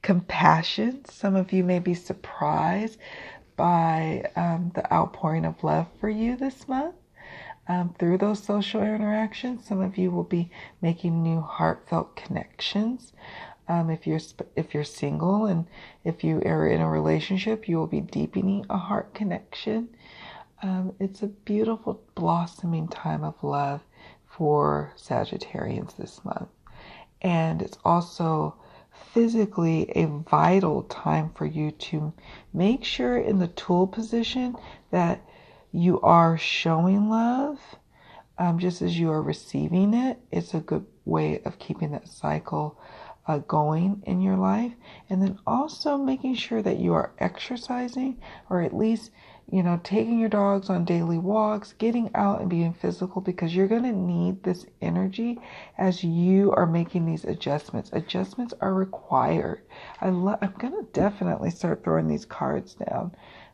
compassion. Some of you may be surprised by the outpouring of love for you this month. Through those social interactions, some of you will be making new heartfelt connections. If you're single and if you are in a relationship, you will be deepening a heart connection. It's a beautiful blossoming time of love for Sagittarians this month. And it's also physically a vital time for you to make sure in the tool position that you are showing love just as you are receiving it. It's a good way of keeping that cycle going in your life. And then also making sure that you are exercising, or at least taking your dogs on daily walks, getting out and being physical, because you're going to need this energy as you are making these adjustments. Adjustments are required. I'm going to definitely start throwing these cards down.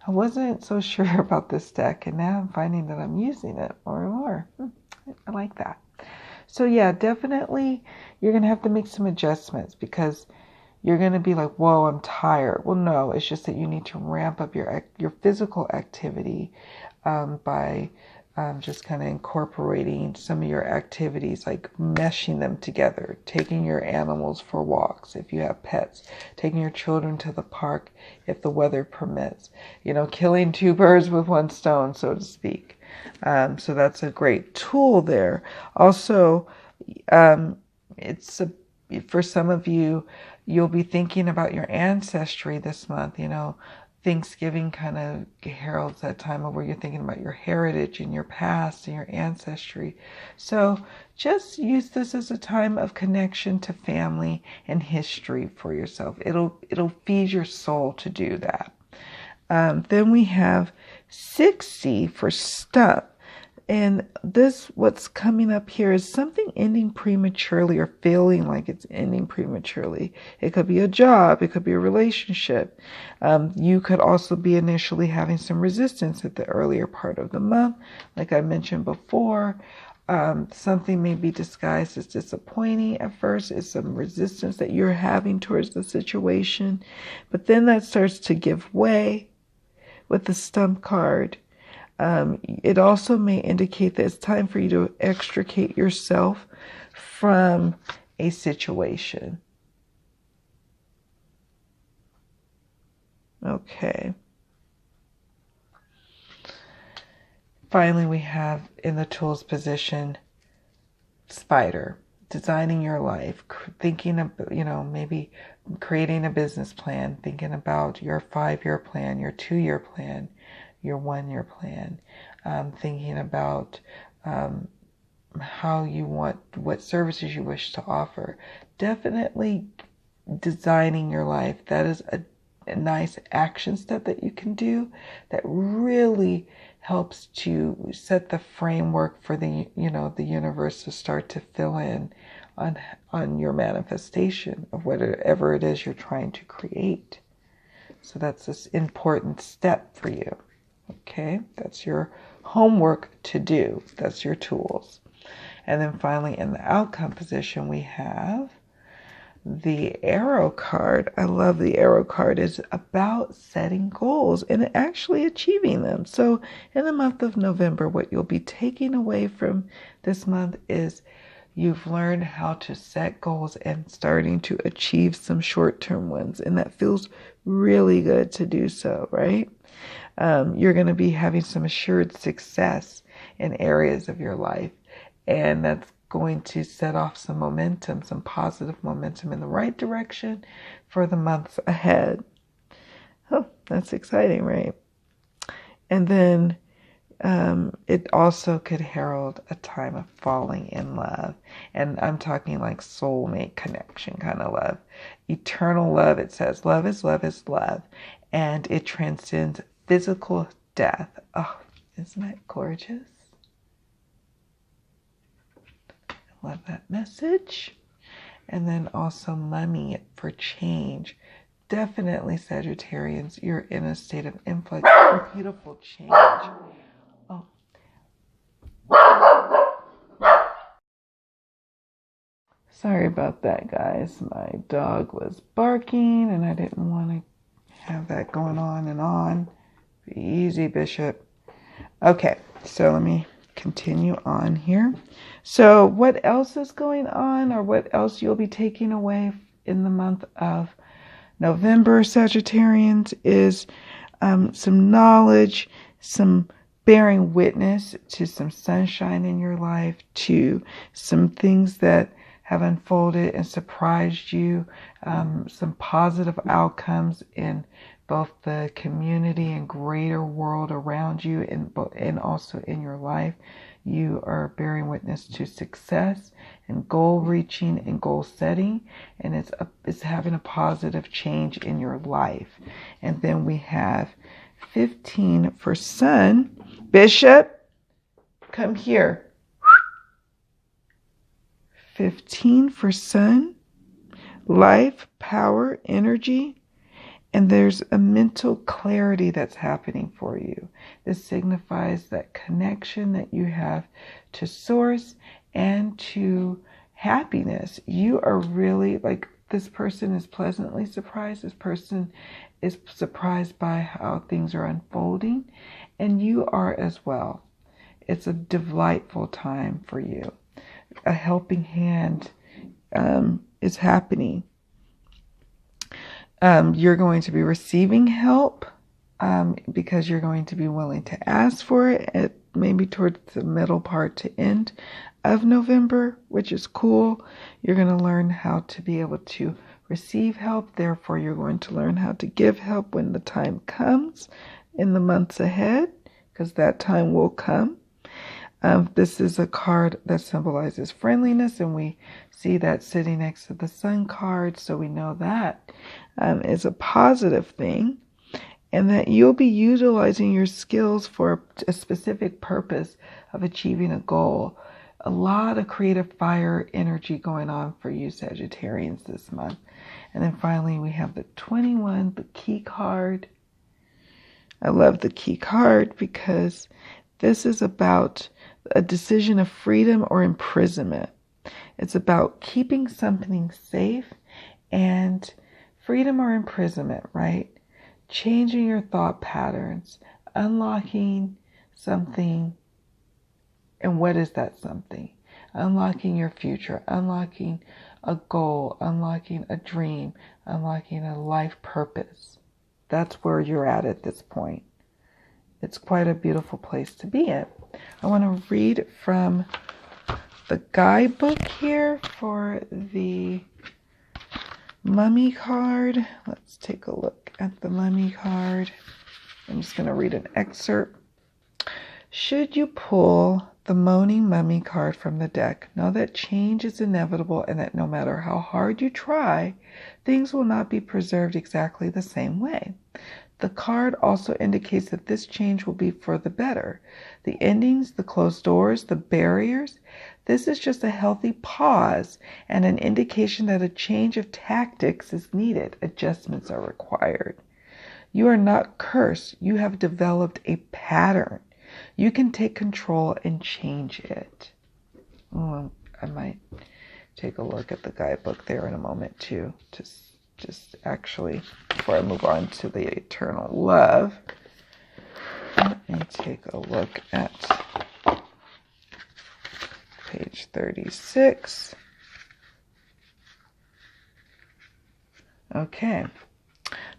I wasn't so sure about this deck, and now I'm finding that I'm using it more and more. I like that. So yeah, definitely you're going to have to make some adjustments because you're going to be like, whoa, I'm tired. Well, no, it's just that you need to ramp up your physical activity by just kind of incorporating some of your activities, like meshing them together, taking your animals for walks if you have pets, taking your children to the park if the weather permits, killing two birds with one stone, so to speak. So that's a great tool there. Also, for some of you, you'll be thinking about your ancestry this month. Thanksgiving kind of heralds that time of where you're thinking about your heritage and your past and your ancestry. So just use this as a time of connection to family and history for yourself. It'll feed your soul to do that. Then we have 60 for stump. And what's coming up here is something ending prematurely or feeling like it's ending prematurely. It could be a job. It could be a relationship. You could also be initially having some resistance at the earlier part of the month. Like I mentioned before, something may be disguised as disappointing at first. It's some resistance that you're having towards the situation. But then that starts to give way with the stump card. It also may indicate that it's time for you to extricate yourself from a situation. Okay. Finally, we have in the tools position, spider, designing your life, thinking of, maybe creating a business plan, thinking about your 5-year plan, your 2-year plan, your 1-year plan, thinking about how you want, what services you wish to offer. Definitely designing your life. That is a nice action step that you can do that really helps to set the framework for the universe to start to fill in on your manifestation of whatever it is you're trying to create. So that's this important step for you. Okay, that's your homework to do. That's your tools. And then finally, in the outcome position, we have the arrow card. I love the arrow card. It's about setting goals and actually achieving them. So in the month of November, what you'll be taking away from this month is you've learned how to set goals and starting to achieve some short-term wins. And that feels really good to do so, right? You're going to be having some assured success in areas of your life. And that's going to set off some momentum, some positive momentum in the right direction for the months ahead. Oh, that's exciting, right? And then it also could herald a time of falling in love. And I'm talking like soulmate connection kind of love. Eternal love, it says. Love is love is love. And it transcends physical death. Oh, isn't that gorgeous? I love that message. And then also money for change. Definitely, Sagittarians, you're in a state of influx for beautiful change. Oh. Sorry about that, guys. My dog was barking and I didn't want to have that going on and on. Be easy, Bishop. Okay, so let me continue on here. So what else is going on, or what else you'll be taking away in the month of November, Sagittarians, is some knowledge, some bearing witness to some sunshine in your life, to some things that have unfolded and surprised you, some positive outcomes in both the community and greater world around you, and also in your life. You are bearing witness to success and goal reaching and goal setting, and it's having a positive change in your life. And then we have 15 for Sun. Bishop, come here. 15 for Sun, life, power, energy. And there's a mental clarity that's happening for you. This signifies that connection that you have to source and to happiness. You are really, like, this person is pleasantly surprised. This person is surprised by how things are unfolding. And you are as well. it's a delightful time for you. A helping hand is happening. You're going to be receiving help because you're going to be willing to ask for it maybe towards the middle part to end of November, which is cool. You're going to learn how to be able to receive help. Therefore, you're going to learn how to give help when the time comes in the months ahead, because that time will come. This is a card that symbolizes friendliness, and we see that sitting next to the Sun card, so we know that is a positive thing, and that you'll be utilizing your skills for a specific purpose of achieving a goal. A lot of creative fire energy going on for you Sagittarians this month. And then finally we have the 21, the key card. I love the key card because this is about a decision of freedom or imprisonment. It's about keeping something safe and freedom or imprisonment, right? Changing your thought patterns, unlocking something. And what is that something? Unlocking your future, unlocking a goal, unlocking a dream, unlocking a life purpose. That's where you're at this point. It's quite a beautiful place to be in. I want to read from the guidebook here for the Mummy card. Let's take a look at the Mummy card. I'm just going to read an excerpt. Should you pull the Moaning Mummy card from the deck, know that change is inevitable and that no matter how hard you try, things will not be preserved exactly the same way. The card also indicates that this change will be for the better. The endings, the closed doors, the barriers, this is just a healthy pause and an indication that a change of tactics is needed. Adjustments are required. You are not cursed. You have developed a pattern. You can take control and change it. Oh, I might take a look at the guidebook there in a moment too. Just actually, before I move on to the eternal love, let me take a look at page 36. Okay.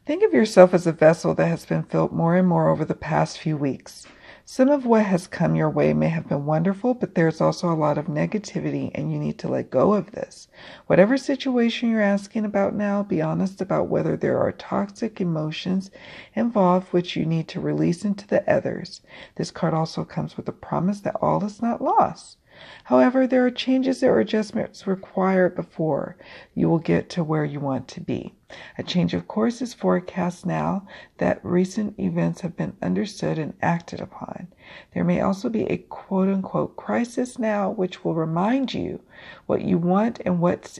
Think of yourself as a vessel that has been filled more and more over the past few weeks. Some of what has come your way may have been wonderful, but there's also a lot of negativity, and you need to let go of this. Whatever situation you're asking about now, be honest about whether there are toxic emotions involved which you need to release into the others. This card also comes with a promise that all is not lost. However, there are changes or adjustments required before you will get to where you want to be. A change of course is forecast now that recent events have been understood and acted upon. There may also be a quote-unquote crisis now which will remind you what you want and what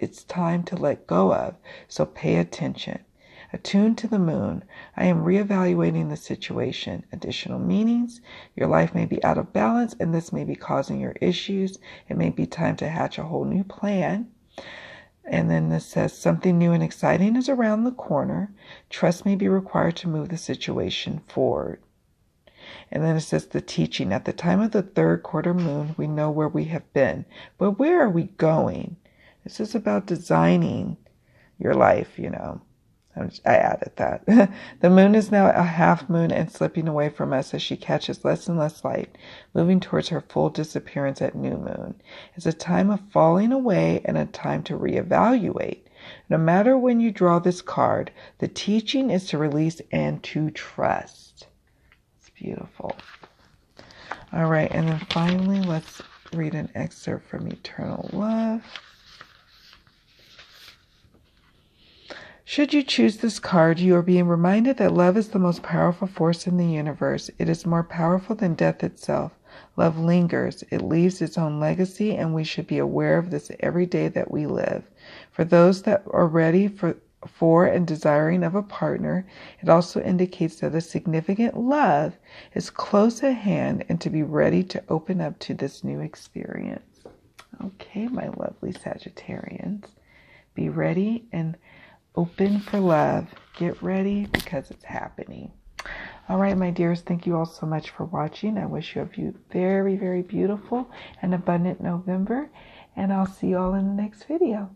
it's time to let go of, so pay attention. Attuned to the moon, I am reevaluating the situation. Additional meanings. Your life may be out of balance and this may be causing your issues. It may be time to hatch a whole new plan. And then this says something new and exciting is around the corner. Trust may be required to move the situation forward. And then it says the teaching. At the time of the third quarter moon, we know where we have been. But where are we going? This is about designing your life, you know. I added that. The moon is now a half moon and slipping away from us as she catches less and less light, moving towards her full disappearance at new moon. It's a time of falling away and a time to reevaluate. No matter when you draw this card, the teaching is to release and to trust. It's beautiful. All right, and then finally, let's read an excerpt from Eternal Love. Should you choose this card, you are being reminded that love is the most powerful force in the universe. It is more powerful than death itself. Love lingers. It leaves its own legacy, and we should be aware of this every day that we live. For those that are ready for and desiring of a partner, it also indicates that a significant love is close at hand and to be ready to open up to this new experience. Okay, my lovely Sagittarians, be ready and open for love. Get ready because it's happening. All right, my dears, thank you all so much for watching. I wish you a very, very beautiful and abundant November, and I'll see you all in the next video.